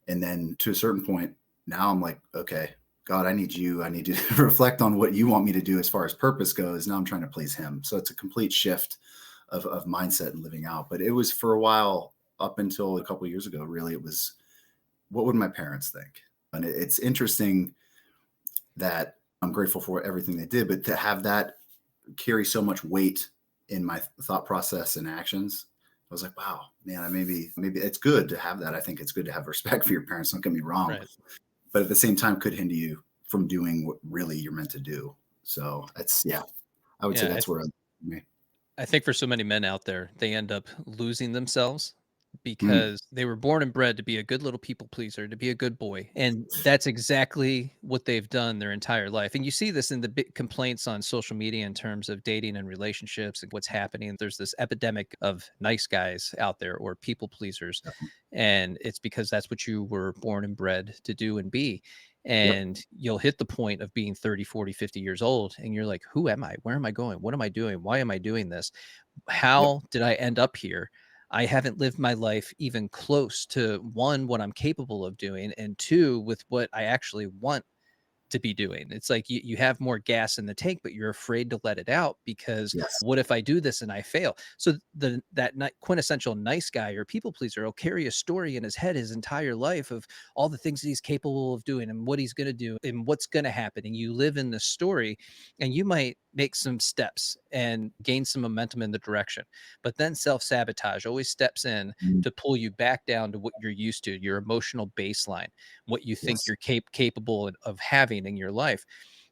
And then to a certain point, now I'm like, okay, God, I need you. I need to reflect on what you want me to do as far as purpose goes. Now I'm trying to please him. So it's a complete shift of mindset and living out. But it was for a while up until a couple of years ago, really, it was what would my parents think? And it's interesting that I'm grateful for everything they did, but to have that carry so much weight in my thought process and actions, I was like, wow, man, maybe it's good to have that. I think it's good to have respect for your parents. Don't get me wrong, Right. but at the same time, could hinder you from doing what really you're meant to do. So that's yeah, I would say Yeah. that's where me. I think for so many men out there, they end up losing themselves Mm, because they were born and bred to be a good little people pleaser, to be a good boy. And that's exactly what they've done their entire life. And you see this in the big complaints on social media in terms of dating and relationships and what's happening. There's this epidemic of nice guys out there or people pleasers. And it's because that's what you were born and bred to do and be. yep. And you'll hit the point of being 30, 40, 50 years old. And you're like, who am I? Where am I going? What am I doing? Why am I doing this? Yep. How did I end up here? I haven't lived my life even close to one, what I'm capable of doing, and two, with what I actually want to be doing. It's like you have more gas in the tank, but you're afraid to let it out because Yes. what if I do this and I fail? So quintessential nice guy or people pleaser will carry a story in his head his entire life of all the things that he's capable of doing and what he's going to do and what's going to happen. And you live in this story and you might make some steps and gain some momentum in the direction. But then self sabotage always steps in Mm, to pull you back down to what you're used to, your emotional baseline, what you think yes. you're capable of having in your life.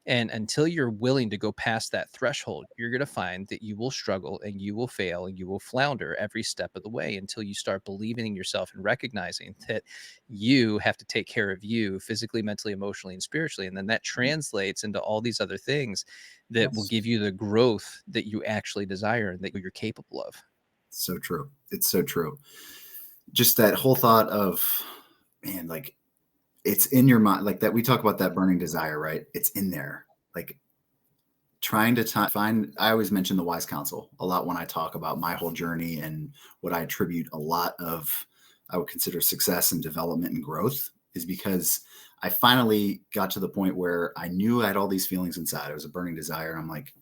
And until you're willing to go past that threshold, you're going to find that you will struggle and you will fail and you will flounder every step of the way until you start believing in yourself and recognizing that you have to take care of you physically, mentally, emotionally, and spiritually. And then that translates into all these other things that will Yes. give you the growth that you actually desire and that you're capable of. So true. It's so true. Just that whole thought of, man, like it's in your mind, like that we talk about that burning desire, right? It's in there. Like trying to find, I always mention the wise counsel a lot when I talk about my whole journey and what I attribute a lot of, I would consider success and development and growth is because I finally got to the point where I knew I had all these feelings inside. It was a burning desire. And I'm like,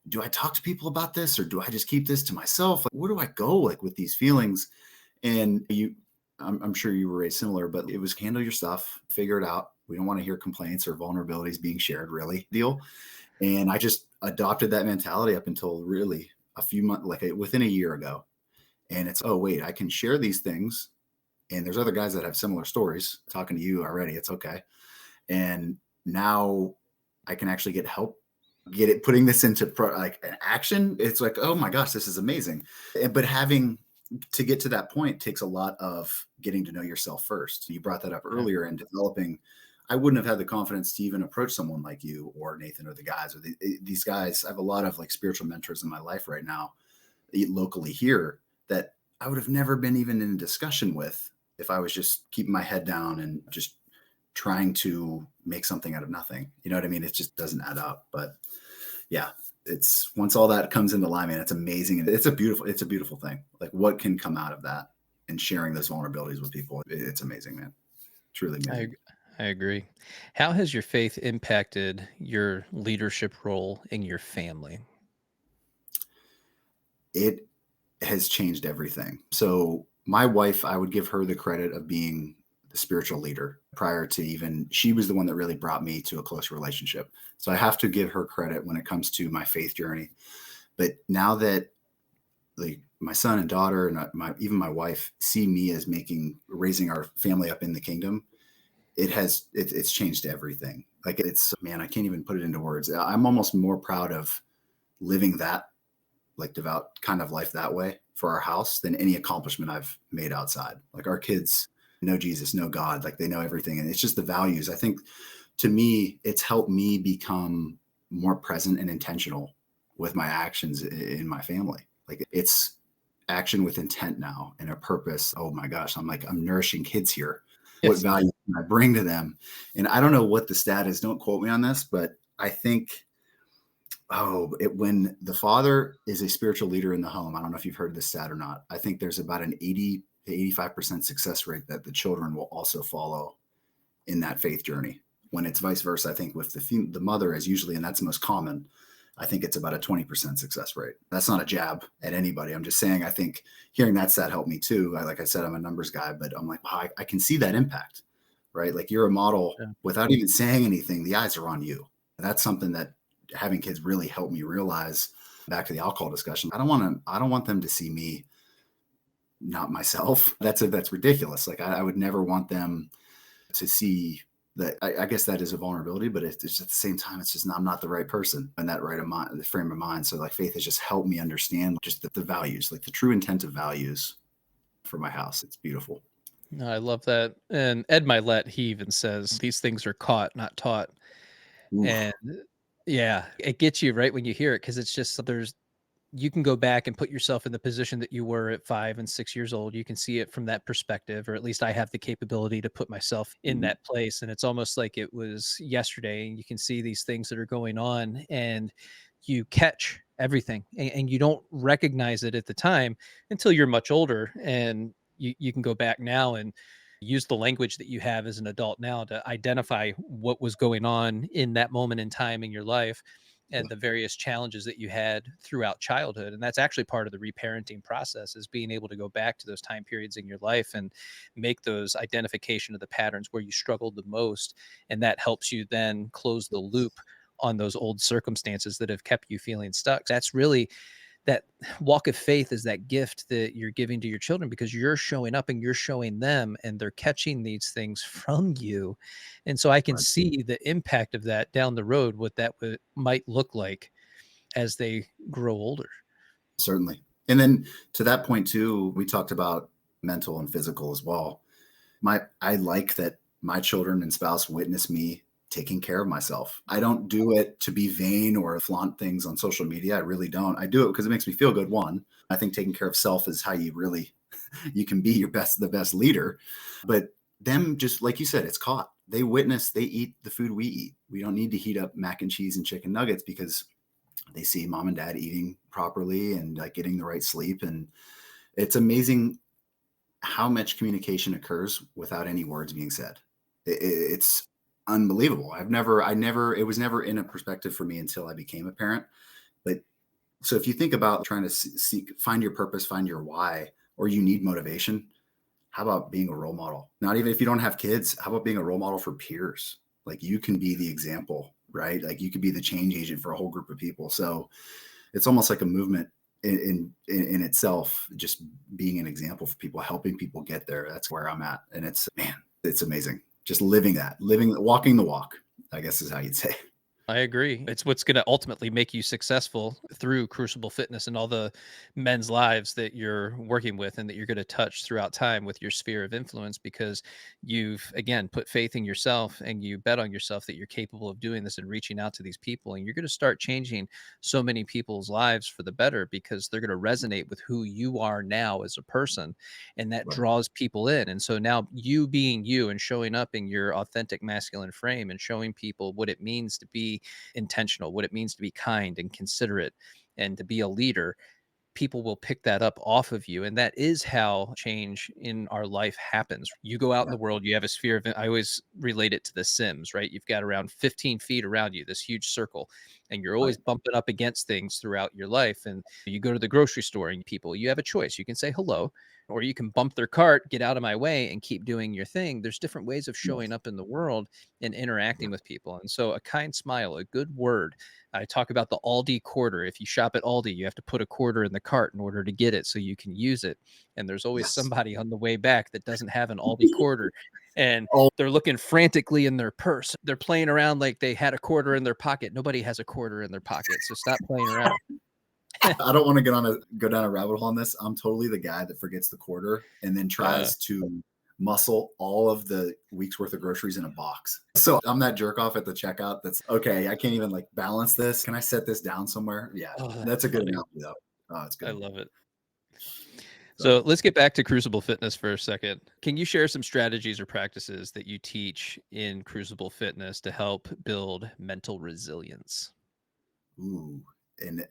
do I talk to people about this or do I just keep this to myself? Like, where do I go like with these feelings? And I'm sure you were raised similar, but it was handle your stuff, figure it out. We don't want to hear complaints or vulnerabilities being shared, really deal. And I just adopted that mentality up until really a few months, like within a year ago. And it's, oh, wait, I can share these things. And there's other guys that have similar stories talking to you already. It's okay. And now I can actually get help, get it, putting this into like an action. It's like, oh my gosh, this is amazing. But having to get to that point takes a lot of getting to know yourself first. You brought that up Yeah. earlier and developing. I wouldn't have had the confidence to even approach someone like you or Nathan or the guys or these guys. I have a lot of like spiritual mentors in my life right now, locally here, that I would have never been even in a discussion with if I was just keeping my head down and just trying to make something out of nothing. You know what I mean? It just doesn't add up. But yeah, it's once all that comes into alignment, it's amazing. It's a beautiful thing. Like what can come out of that and sharing those vulnerabilities with people. It's amazing, man. Truly I amazing. ag- I agree. How has your faith impacted your leadership role in your family? It has changed everything. So my wife, I would give her the credit of being the spiritual leader prior to even she was the one that really brought me to a close relationship. So I have to give her credit when it comes to my faith journey. But now that like my son and daughter and my even my wife see me as making raising our family up in the kingdom, it's changed everything. Like it's man, I can't even put it into words. I'm almost more proud of living that like devout kind of life that way for our house than any accomplishment I've made outside. Like our kids know Jesus, know God, like they know everything. And it's just the values. I think to me, it's helped me become more present and intentional with my actions in my family. Like it's action with intent now and a purpose. Oh my gosh, I'm nourishing kids here. What Yes. value can I bring to them? And I don't know what the stat is. Don't quote me on this, but I think when the father is a spiritual leader in the home, I don't know if you've heard this stat or not. I think there's about an 80 to 85% success rate that the children will also follow in that faith journey. When it's vice versa, I think with the mother is usually, and that's the most common, I think it's about a 20% success rate. That's not a jab at anybody. I'm just saying, I think hearing that stat helped me too. Like I said, I'm a numbers guy, but I'm like, wow, I can see that impact, right? Like you're a model Yeah. without even saying anything. The eyes are on you. That's something that having kids really helped me realize. Back to the alcohol discussion. I don't want them to see me, not myself. That's ridiculous. Like I would never want them to see that. I guess that is a vulnerability, but it's just at the same time, it's just I'm not the right person in that right of mind, the frame of mind. So like faith has just helped me understand just the values, like the true intent of values for my house. It's beautiful. No, I love that. And Ed Milet, he even says these things are caught, not taught. Oof. And yeah, it gets you right when you hear it because it's just you can go back and put yourself in the position that you were at 5 and 6 years old. You can see it from that perspective, or at least I have the capability to put myself in Mhm. that place. And it's almost like it was yesterday. And you can see these things that are going on and you catch everything and you don't recognize it at the time until you're much older. And you can go back now and use the language that you have as an adult now to identify what was going on in that moment in time in your life Yeah, and the various challenges that you had throughout childhood. And that's actually part of the reparenting process is being able to go back to those time periods in your life and make those identification of the patterns where you struggled the most. And that helps you then close the loop on those old circumstances that have kept you feeling stuck. That's really that walk of faith is that gift that you're giving to your children because you're showing up and you're showing them and they're catching these things from you. And so I can right. see the impact of that down the road, what that might look like as they grow older. Certainly. And then to that point too, we talked about mental and physical as well. I like that my children and spouse witness me taking care of myself. I don't do it to be vain or flaunt things on social media. I really don't. I do it because it makes me feel good. One, I think taking care of self is how you really you can be the best leader. But them, just like you said, it's caught. They witness, they eat the food we eat. We don't need to heat up mac and cheese and chicken nuggets because they see mom and dad eating properly and like getting the right sleep. And it's amazing how much communication occurs without any words being said. It's unbelievable. It was never in a perspective for me until I became a parent. But so if you think about trying to find your purpose, find your why, or you need motivation, how about being a role model? Not even if you don't have kids, how about being a role model for peers? Like you can be the example, right? Like you could be the change agent for a whole group of people. So it's almost like a movement in itself, just being an example for people, helping people get there. That's where I'm at. And it's, man, it's amazing. Just walking the walk, I guess is how you'd say. I agree. It's what's going to ultimately make you successful through Crucible Fitness and all the men's lives that you're working with and that you're going to touch throughout time with your sphere of influence because you've, again, put faith in yourself and you bet on yourself that you're capable of doing this and reaching out to these people. And you're going to start changing so many people's lives for the better because they're going to resonate with who you are now as a person. And that Right. draws people in. And so now you being you and showing up in your authentic masculine frame and showing people what it means to be intentional, what it means to be kind and considerate and to be a leader, people will pick that up off of you. And that is how change in our life happens. You go out in Yeah. the world, you have a sphere of, I always relate it to The Sims, right? You've got around 15 feet around you, this huge circle, and you're always Right. bumping up against things throughout your life. And you go to the grocery store and people, you have a choice. You can say hello, or you can bump their cart, get out of my way, and keep doing your thing. There's different ways of showing Yes. up in the world and interacting Yeah. with people. And so a kind smile, a good word, I talk about the Aldi quarter. If you shop at Aldi, you have to put a quarter in the cart in order to get it so you can use it. And there's always Yes. somebody on the way back that doesn't have an Aldi quarter. And Oh, they're looking frantically in their purse. They're playing around like they had a quarter in their pocket. Nobody has a quarter in their pocket. So stop playing around. I don't want to go down a rabbit hole on this. I'm totally the guy that forgets the quarter and then Uh, tries to muscle all of the week's worth of groceries in a box. So I'm that jerk off at the checkout that's okay. I can't even like balance this. Can I set this down somewhere? Yeah, oh, that's that's a good funny. analogy though. Oh, it's I good. love it. So So let's get back to Crucible Fitness for a second. Can you share some strategies or practices that you teach in Crucible Fitness to help build mental resilience? ooh, and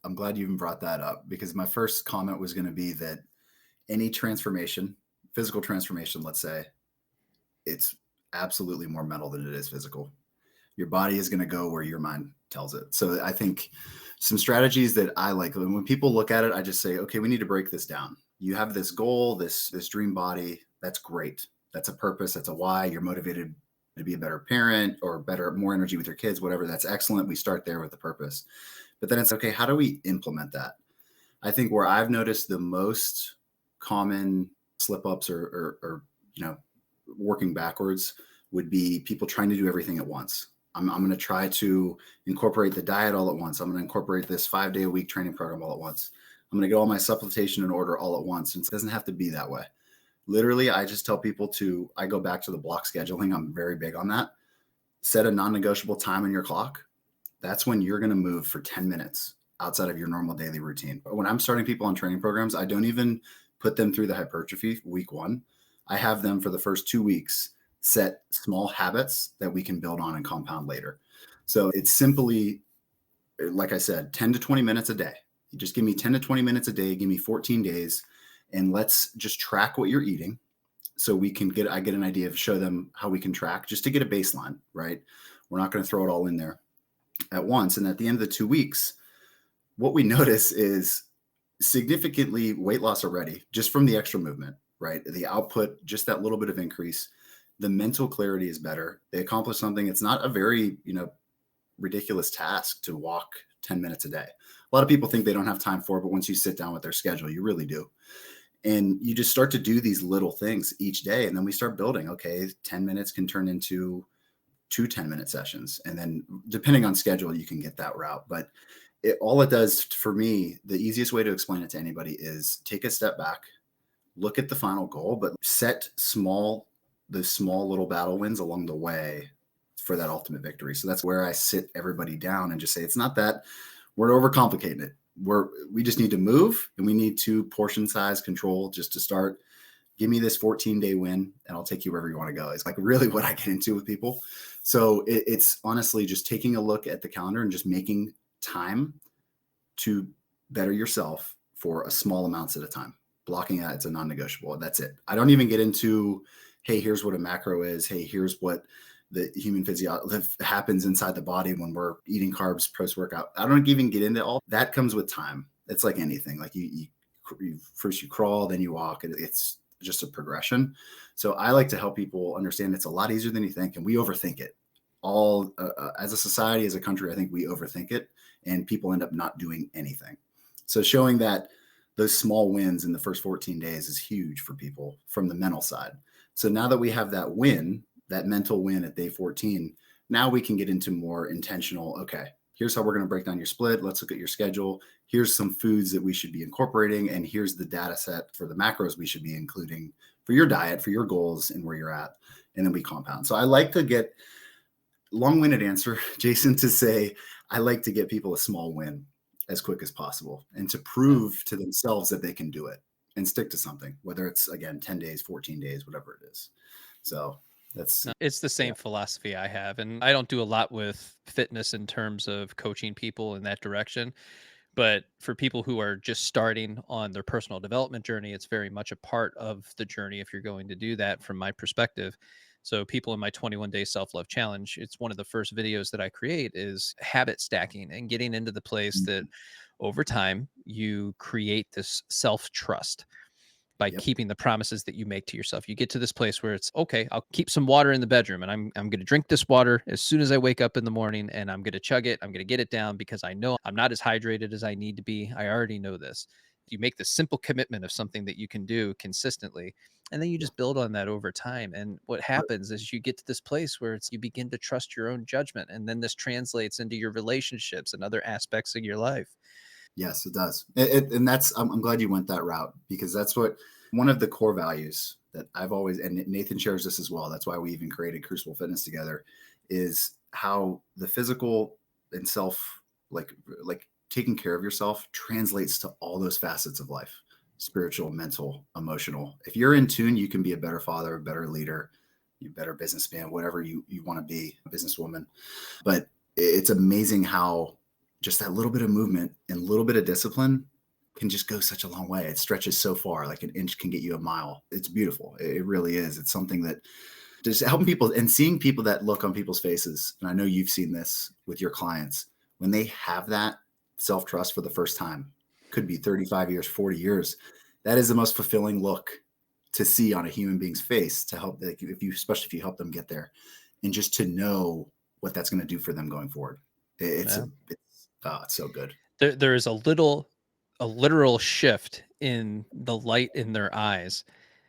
I'm glad you even brought that up because my first comment was going to be that any transformation, physical transformation, let's say, it's absolutely more mental than it is physical. Your body is going to go where your mind tells it. So I think some strategies that I like when people look at it, I just say, okay, we need to break this down. You have this goal, this dream body. That's great. That's a purpose. That's a why. You're motivated to be a better parent or better, more energy with your kids, whatever. That's excellent. We start there with the purpose. But then it's okay, how do we implement that? I think where I've noticed the most common slip ups or, you know, working backwards would be people trying to do everything at once. I'm going to try to incorporate the diet all at once. I'm going to incorporate this 5 day a week training program all at once. I'm going to get all my supplementation in order all at once. And it doesn't have to be that way. Literally, I just tell people I go back to the block scheduling. I'm very big on that. Set a non-negotiable time on your clock. That's when you're going to move for 10 minutes outside of your normal daily routine. But when I'm starting people on training programs, I don't even put them through the hypertrophy week 1. I have them for the first 2 weeks set small habits that we can build on and compound later. So it's simply, like I said, 10 to 20 minutes a day. You just give me 10 to 20 minutes a day, give me 14 days, and let's just track what you're eating. So I get an idea of, show them how we can track just to get a baseline, right? We're not going to throw it all in there at once. And at the end of the 2 weeks, what we notice is significantly weight loss already, just from the extra movement, right? The output, just that little bit of increase. The mental clarity is better. They accomplish something. It's not a very, ridiculous task to walk 10 minutes a day. A lot of people think they don't have time for it, but once you sit down with their schedule, you really do. And you just start to do these little things each day. And then we start building, okay, 10 minutes can turn into 2 10-minute sessions. And then depending on schedule, you can get that route. But all it does for me, the easiest way to explain it to anybody is take a step back, look at the final goal, but set the small little battle wins along the way for that ultimate victory. So that's where I sit everybody down and just say, it's not that we're overcomplicating it. We just need to move, and we need to portion size control just to start. Give me this 14-day win and I'll take you wherever you want to go. It's like really what I get into with people. So it's honestly just taking a look at the calendar and just making time to better yourself for a small amounts at a time. Blocking that, it's a non-negotiable. That's it. I don't even get into, hey, here's what a macro is. Hey, here's what the human physiology happens inside the body when we're eating carbs post-workout. I don't even get into all that. Comes with time. It's like anything. Like you first you crawl, then you walk. It's just a progression. So I like to help people understand it's a lot easier than you think, and we overthink it. All as a society, as a country, I think we overthink it, and people end up not doing anything. So showing that those small wins in the first 14 days is huge for people from the mental side. So now that we have that win, that mental win at day 14, now we can get into more intentional, okay, here's how we're going to break down your split. Let's look at your schedule. Here's some foods that we should be incorporating. And here's the data set for the macros we should be including for your diet, for your goals and where you're at. And then we compound. So I like to get long-winded answer, Jason, to say, I like to get people a small win as quick as possible and to prove to themselves that they can do it and stick to something, whether it's, again, 10 days, 14 days, whatever it is. So that's, No, it's the yeah. same philosophy I have, and I don't do a lot with fitness in terms of coaching people in that direction. But for people who are just starting on their personal development journey, it's very much a part of the journey if you're going to do that from my perspective. So people in my 21-day self-love challenge, it's one of the first videos that I create is habit stacking and getting into the place that over time you create this self-trust by Yep. keeping the promises that you make to yourself. You get to this place where it's okay, I'll keep some water in the bedroom and I'm going to drink this water as soon as I wake up in the morning and I'm going to chug it. I'm going to get it down because I know I'm not as hydrated as I need to be. I already know this. You make the simple commitment of something that you can do consistently and then you Yeah. just build on that over time. And what happens is you get to this place where it's you begin to trust your own judgment and then this translates into your relationships and other aspects of your life. Yes, it does. And that's, I'm glad you went that route, because that's what one of the core values that I've always, and Nathan shares this as well. That's why we even created Crucible Fitness together, is how the physical and self, like taking care of yourself translates to all those facets of life, spiritual, mental, emotional. If you're in tune, you can be a better father, a better leader, a better businessman, whatever you want to be, a businesswoman. But it's amazing how just that little bit of movement and a little bit of discipline can just go such a long way. It stretches so far, like an inch can get you a mile. It's beautiful. It really is. It's something that just helping people and seeing people, that look on people's faces. And I know you've seen this with your clients when they have that self-trust for the first time, could be 35 years, 40 years. That is the most fulfilling look to see on a human being's face to help, like, if you, especially if you help them get there. and just to know what that's going to do for them going forward. Yeah. It's so good. There is a literal shift in the light in their eyes.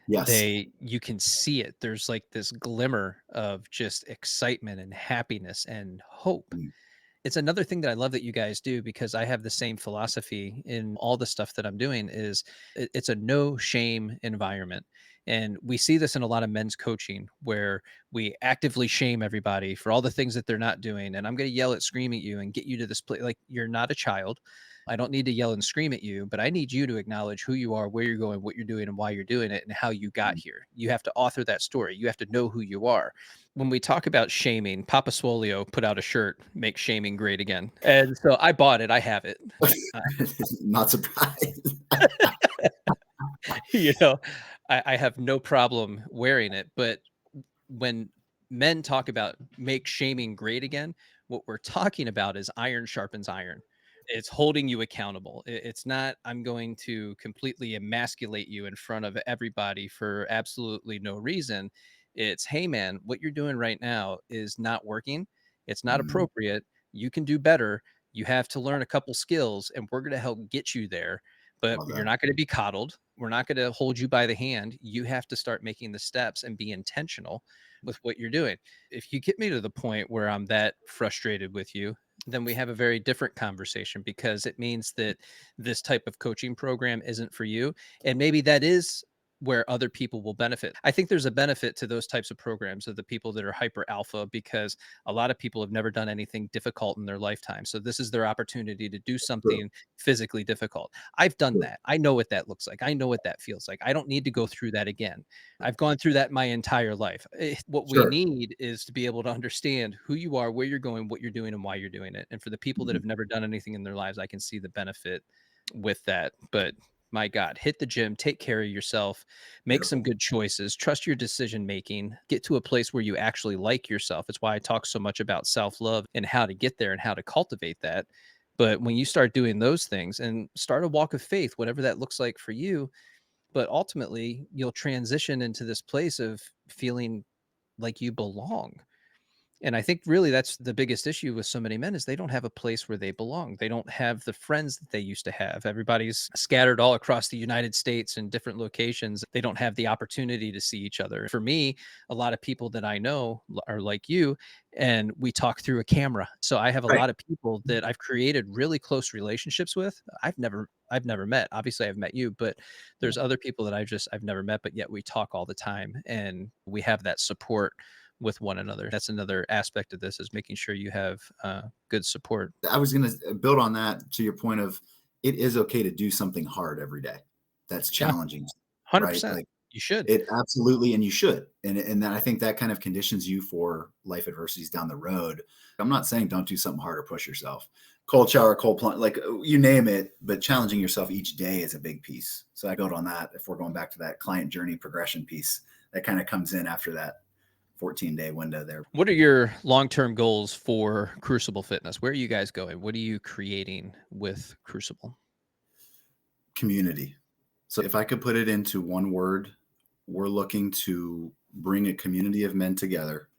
Yes. You can see it. There's like this glimmer of just excitement and happiness and hope. Mm, It's another thing that I love that you guys do, because I have the same philosophy in all the stuff that I'm doing. Is it's a no shame environment. And we see this in a lot of men's coaching, where we actively shame everybody for all the things that they're not doing. And I'm going to yell at, scream at you and get you to this place. Like, you're not a child. I don't need to yell and scream at you, but I need you to acknowledge who you are, where you're going, what you're doing, and why you're doing it, and how you got mm. here. You have to author that story. You have to know who you are. When we talk about shaming, Papa Swolio put out a shirt, "Make Shaming Great Again." And so I bought it. I have it. Uh, Not surprised. you know, I have no problem wearing it. But when men talk about make shaming great again, what we're talking about is iron sharpens iron. It's holding you accountable. It's not, I'm going to completely emasculate you in front of everybody for absolutely no reason. It's, hey man, what you're doing right now is not working. It's not Mm, appropriate. You can do better. You have to learn a couple skills, and we're going to help get you there. But love you're that. not going to be coddled. We're not going to hold you by the hand. You have to start making the steps and be intentional with what you're doing. If you get me to the point where I'm that frustrated with you, then we have a very different conversation, because it means that this type of coaching program isn't for you. And maybe that is where other people will benefit. I think there's a benefit to those types of programs, of the people that are hyper alpha, because a lot of people have never done anything difficult in their lifetime. So this is their opportunity to do True, something physically difficult. I've done true. that. I know what that looks like. I know what that feels like. I don't need to go through that again. I've gone through that my entire life. What we Sure. need is to be able to understand who you are, where you're going, what you're doing, and why you're doing it. And for the people that Mhm. have never done anything in their lives, I can see the benefit with that. But my God, hit the gym, take care of yourself, make some Beautiful. good choices, trust your decision making, get to a place where you actually like yourself. It's why I talk so much about self love and how to get there and how to cultivate that. But when you start doing those things and start a walk of faith, whatever that looks like for you, but ultimately you'll transition into this place of feeling like you belong. And I think really that's the biggest issue with so many men, is they don't have a place where they belong. They don't have the friends that they used to have. Everybody's scattered all across the United States in different locations. They don't have the opportunity to see each other. For me, a lot of people that I know are like you, and we talk through a camera. So I have a Right. lot of people that I've created really close relationships with. I've never met. Obviously I've met you, but Yeah. there's other people that I've never met, but yet we talk all the time, and we have that support with one another. That's another aspect of this, is making sure you have good support. I was going to build on that to your point of it is okay to do something hard every day. That's Yeah, challenging, right? 100%. Like You should. it absolutely, and you should. And then I think that kind of conditions you for life adversities down the road. I'm not saying don't do something hard or push yourself. Cold shower, cold plunge, like you name it, but challenging yourself each day is a big piece. So I go on that. If we're going back to that client journey progression piece, that kind of comes in after that 14-day window there. What are your long-term goals for Crucible Fitness? Where are you guys going? What are you creating with Crucible? Community. So if I could put it into one word, we're looking to bring a community of men together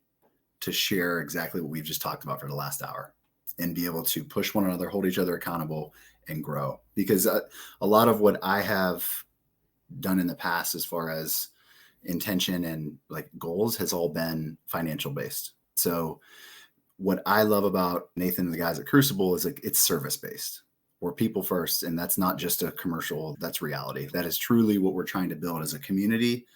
to share exactly what we've just talked about for the last hour and be able to push one another, hold each other accountable, and grow. Because a lot of what I have done in the past, as far as intention and like goals, has all been financial based. So what I love about Nathan and the guys at Crucible is like it's service based. We're people first, and that's not just a commercial. That's reality. That is truly what we're trying to build as a community,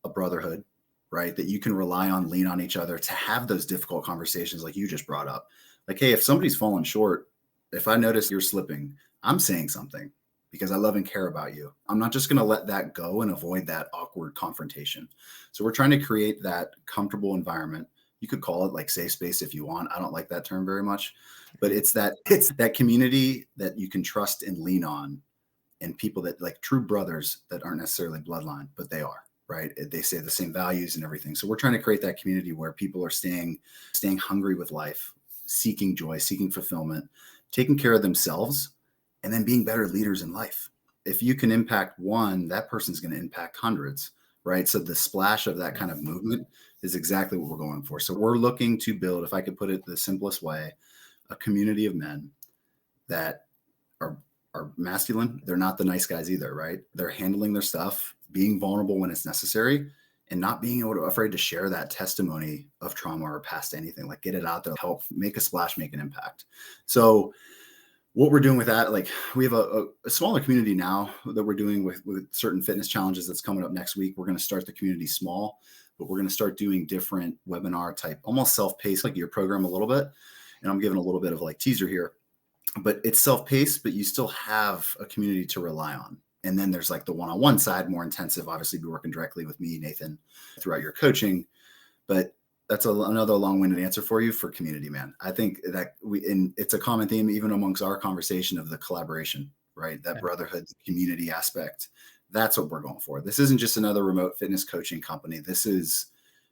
a brotherhood, right? That you can rely on, lean on each other to have those difficult conversations like you just brought up. Like, hey, if somebody's falling short, if I notice you're slipping, I'm saying something because I love and care about you. I'm not just going to let that go and avoid that awkward confrontation. So we're trying to create that comfortable environment. You could call it like safe space if you want. I don't like that term very much, but it's that community that you can trust and lean on, and people that like true brothers that aren't necessarily bloodline, but they are, right? They say the same values and everything. So we're trying to create that community where people are staying hungry with life, seeking joy, seeking fulfillment, taking care of themselves, and then being better leaders in life. If you can impact one, that person's going to impact hundreds, right? So the splash of that kind of movement is exactly what we're going for. So we're looking to build, if I could put it the simplest way, a community of men that are are masculine. They're not the nice guys either, right? They're handling their stuff, being vulnerable when it's necessary, and not being afraid to share that testimony of trauma or past anything. Like get it out there, help make a splash, make an impact. So what we're doing with that, like we have a smaller community now that we're doing with certain fitness challenges that's coming up next week. We're going to start the community small, but we're going to start doing different webinar type, almost self-paced, like your program a little bit. And I'm giving a little bit of like teaser here, but it's self-paced, but you still have a community to rely on. And then there's like the one-on-one side, more intensive, obviously be working directly with me, Nathan, throughout your coaching. But that's another long-winded answer for you for community, man. I think that and it's a common theme even amongst our conversation of the collaboration, right? That brotherhood, community aspect. That's what we're going for. This isn't just another remote fitness coaching company. This is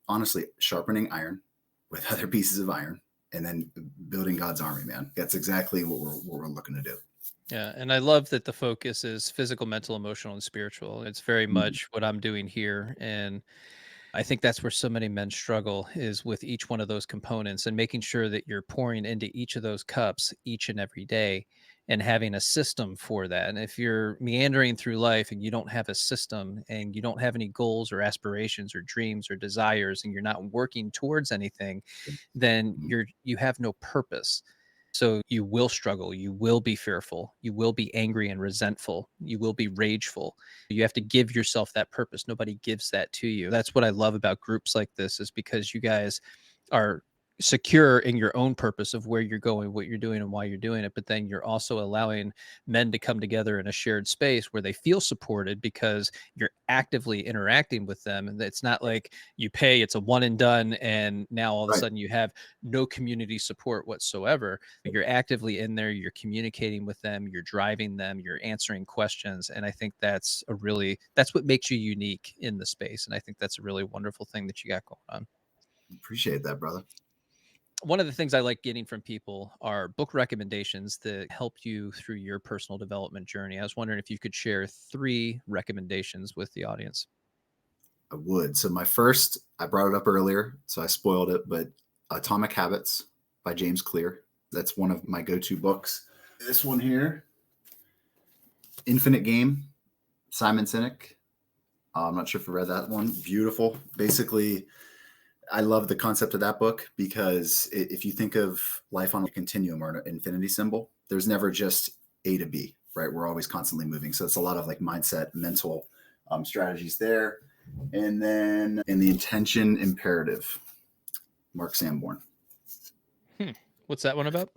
honestly sharpening iron with other pieces of iron and then building God's army, man. That's exactly what we're looking to do. Yeah, and I love that the focus is physical, mental, emotional, and spiritual. It's very Mhm. much what I'm doing here, and I think that's where so many men struggle is with each one of those components and making sure that you're pouring into each of those cups each and every day and having a system for that. And if you're meandering through life and you don't have a system and you don't have any goals or aspirations or dreams or desires and you're not working towards anything, then Mhm. you have no purpose. So you will struggle, you will be fearful, you will be angry and resentful, you will be rageful. You have to give yourself that purpose. Nobody gives that to you. That's what I love about groups like this is because you guys are secure in your own purpose of where you're going, what you're doing and why you're doing it, but then you're also allowing men to come together in a shared space where they feel supported because you're actively interacting with them and it's not like you pay, it's a one and done and now all of a Right. sudden you have no community support whatsoever. You're actively in there, you're communicating with them, you're driving them, you're answering questions, and I think that's what makes you unique in the space, and I think that's a really wonderful thing that you got going on. Appreciate that, brother. One of the things I like getting from people are book recommendations that help you through your personal development journey. I was wondering if you could share 3 recommendations with the audience. I would. So my first, I brought it up earlier, so I spoiled it, but Atomic Habits by James Clear. That's one of my go-to books. This one here, Infinite Game, Simon Sinek. I'm not sure if you read that one. Beautiful. Basically, I love the concept of that book because if you think of life on a continuum or an infinity symbol, there's never just A to B, right? We're always constantly moving. So it's a lot of like mindset, mental strategies there. And then in the intention imperative, Mark Sanborn. Hmm. What's that one about?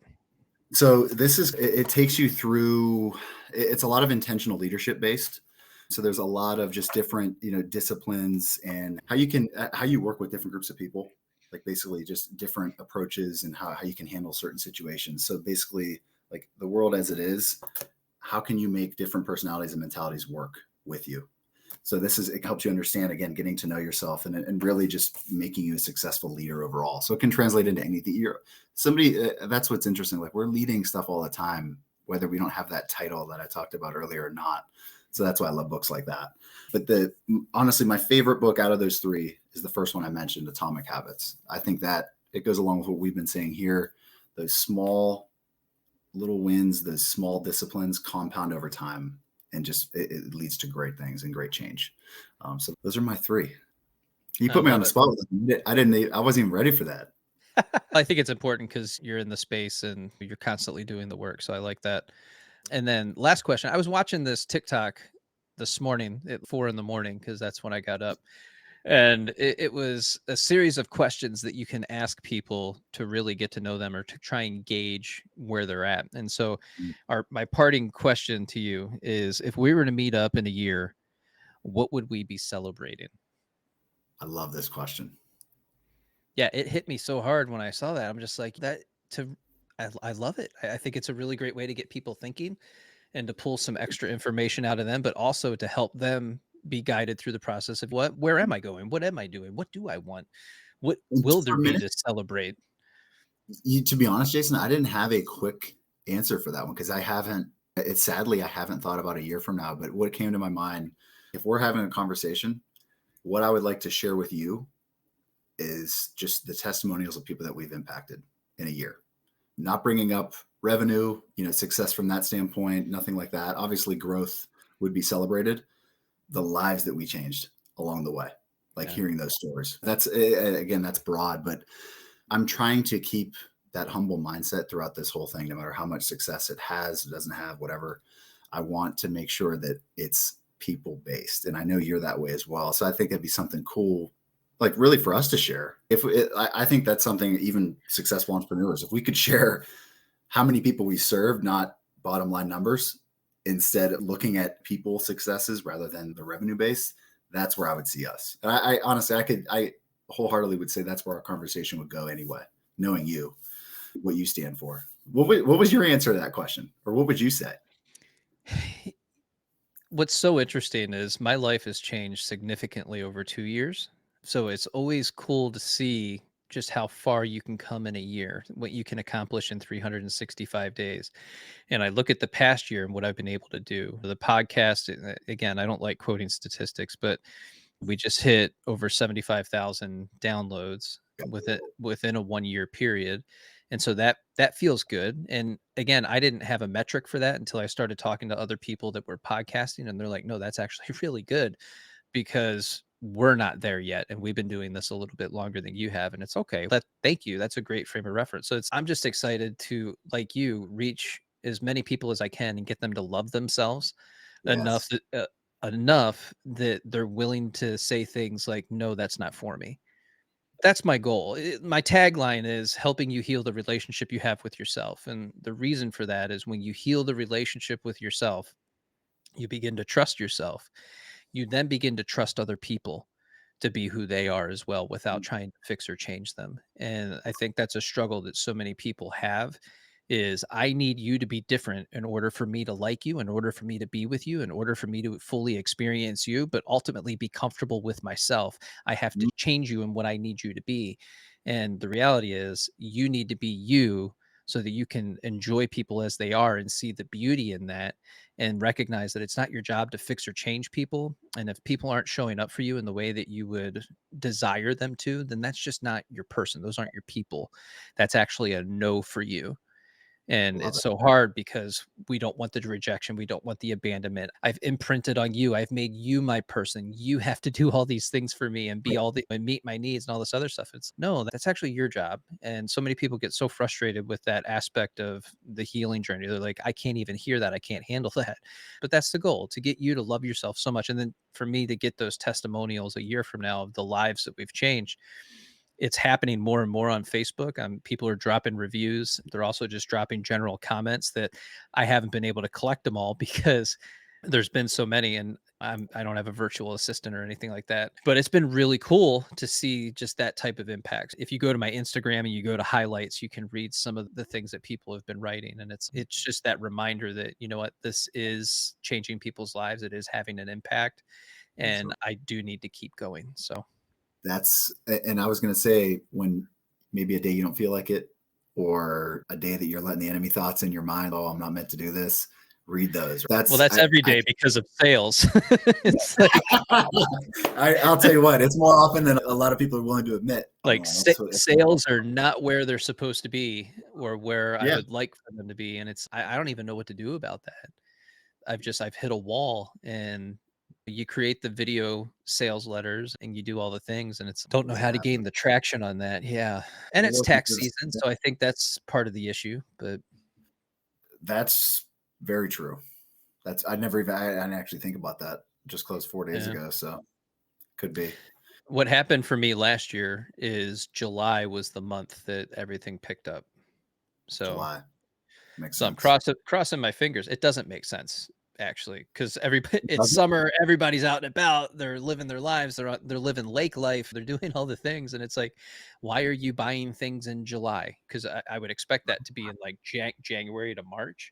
So this is it takes you through it's a lot of intentional leadership based. So there's a lot of just different, disciplines and how you work with different groups of people, like basically just different approaches and how you can handle certain situations. So basically like the world as it is, how can you make different personalities and mentalities work with you? So it helps you understand, again, getting to know yourself and really just making you a successful leader overall. So it can translate into anything. That's what's interesting. Like we're leading stuff all the time, whether we don't have that title that I talked about earlier or not. So that's why I love books like that. But honestly, my favorite book out of those 3 is the first one I mentioned, Atomic Habits. I think that it goes along with what we've been saying here. Those small little wins, those small disciplines compound over time and just it leads to great things and great change. So those are my 3. You I put me on love the it. spot. I wasn't even ready for that. I think it's important because you're in the space and you're constantly doing the work. So I like that. And then last question. I was watching this TikTok this morning at 4 in the morning because that's when I got up. And it was a series of questions that you can ask people to really get to know them or to try and gauge where they're at. And so my parting question to you is if we were to meet up in a year, what would we be celebrating? I love this question. Yeah, it hit me so hard when I saw that. I'm just like that to I love it. I think it's a really great way to get people thinking and to pull some extra information out of them, but also to help them be guided through the process of where am I going? What am I doing? What do I want? What And will just for there a be minute, to celebrate? to be honest, Jason, I didn't have a quick answer for that one because I haven't thought about a year from now. But what came to my mind, if we're having a conversation, what I would like to share with you is just the testimonials of people that we've impacted in a year. Not bringing up revenue, success from that standpoint, nothing like that. Obviously, growth would be celebrated. The lives that we changed along the way, like Yeah. hearing those stories. That's again, that's broad, but I'm trying to keep that humble mindset throughout this whole thing, no matter how much success it has, it doesn't have, whatever. I want to make sure that it's people based. And I know you're that way as well. So I think it'd be something cool, like really for us to share. I think that's something even successful entrepreneurs, if we could share how many people we serve, not bottom line numbers, instead of looking at people successes rather than the revenue base, that's where I would see us. And I honestly, I wholeheartedly would say that's where our conversation would go anyway, knowing you, what you stand for. What was your answer to that question? Or what would you say? What's so interesting is my life has changed significantly over 2 years. So it's always cool to see just how far you can come in a year, what you can accomplish in 365 days. And I look at the past year and what I've been able to do. The podcast, again, I don't like quoting statistics, but we just hit over 75,000 downloads within a 1 year period. And so that feels good. And again, I didn't have a metric for that until I started talking to other people that were podcasting, and they're like, "No, that's actually really good because we're not there yet and we've been doing this a little bit longer than you have, and it's okay." Thank you. That's a great frame of reference. So I'm just excited to, like you, reach as many people as I can and get them to love themselves enough Yes. enough that they're willing to say things like, "No, that's not for me." That's my goal. My tagline is helping you heal the relationship you have with yourself. And the reason for that is when you heal the relationship with yourself, you begin to trust yourself. You then begin to trust other people to be who they are as well without trying to fix or change them. And I think that's a struggle that so many people have is I need you to be different in order for me to like you, in order for me to be with you, in order for me to fully experience you, but ultimately be comfortable with myself. I have to change you in what I need you to be. And the reality is you need to be you so that you can enjoy people as they are and see the beauty in that and recognize that it's not your job to fix or change people. And if people aren't showing up for you in the way that you would desire them to, then that's just not your person. Those aren't your people. That's actually a no for you. And Love it's it. so hard because we don't want the rejection. We don't want the abandonment. I've imprinted on you. I've made you my person. You have to do all these things for me and be all the and meet my needs and all this other stuff. It's no, that's actually your job. And so many people get so frustrated with that aspect of the healing journey. They're like, I can't even hear that. I can't handle that. But that's the goal, to get you to love yourself so much. And then for me to get those testimonials a year from now of the lives that we've changed. It's happening more and more on Facebook. People are dropping reviews. They're also just dropping general comments that I haven't been able to collect them all because there's been so many, and I don't have a virtual assistant or anything like that. But it's been really cool to see just that type of impact. If you go to my Instagram and you go to highlights, you can read some of the things that people have been writing, and it's just that reminder that you know what, this is changing people's lives. It is having an impact, and I do need to keep going. So And I was going to say, when maybe a day you don't feel like it, or a day that you're letting the enemy thoughts in your mind, oh, I'm not meant to do this, read those. well, that's every day because of sales. It's like I'll tell you what, it's more often than a lot of people are willing to admit. sales are not where they're supposed to be or where I Yeah. would like for them to be, and I don't even know what to do about that. I've hit a wall, and you create the video sales letters and you do all the things, and it's don't know how to Yeah. gain the traction on that. Yeah. And We're it's working tax through this. season, so I think that's part of the issue, but That's very true. I didn't actually think about that. Just closed 4 days yeah. ago. So could be What happened for me last year is July was the month that everything picked up. So July. Makes so I'm sense. crossing my fingers. It doesn't make sense actually because everybody it's Does it? summer, everybody's out and about, they're living their lives, they're living lake life, they're doing all the things, and it's like, why are you buying things in July? Because I would expect that to be in like January to March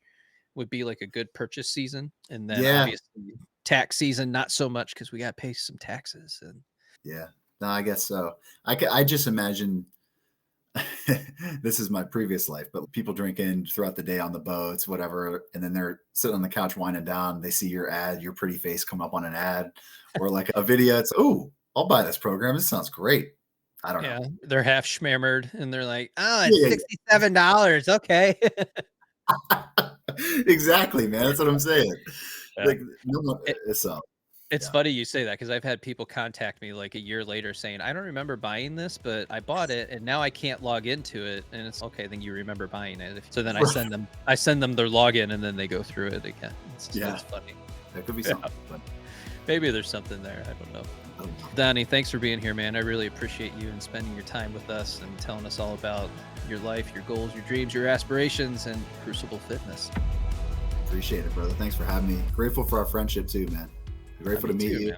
would be like a good purchase season, and then Yeah. obviously tax season not so much because we got to pay some taxes and Yeah. No, I guess so. I just imagine this is my previous life, but people drinking throughout the day on the boats, whatever, and then they're sitting on the couch winding down. They see your ad, your pretty face come up on an ad, or like a video. It's, oh, I'll buy this program. This sounds great. I don't know. Yeah, they're half schmammered and they're like, "Oh, it's Yeah, yeah, $67. Okay." yeah. Exactly, man. That's what I'm saying. Yeah. Like, no one, so It's yeah. funny you say that because I've had people contact me like a year later saying, "I don't remember buying this, but I bought it and now I can't log into it." And it's okay, then you remember buying it. So then Right. I send them their login and then they go through it again. It's Yeah, funny. that could be Yeah, something, but maybe there's something there. I don't know. I don't know. Donnie, thanks for being here, man. I really appreciate you and spending your time with us and telling us all about your life, your goals, your dreams, your aspirations, and Crucible Fitness. Appreciate it, brother. Thanks for having me. Grateful for our friendship too, man. Grateful Me to meet too, you. man.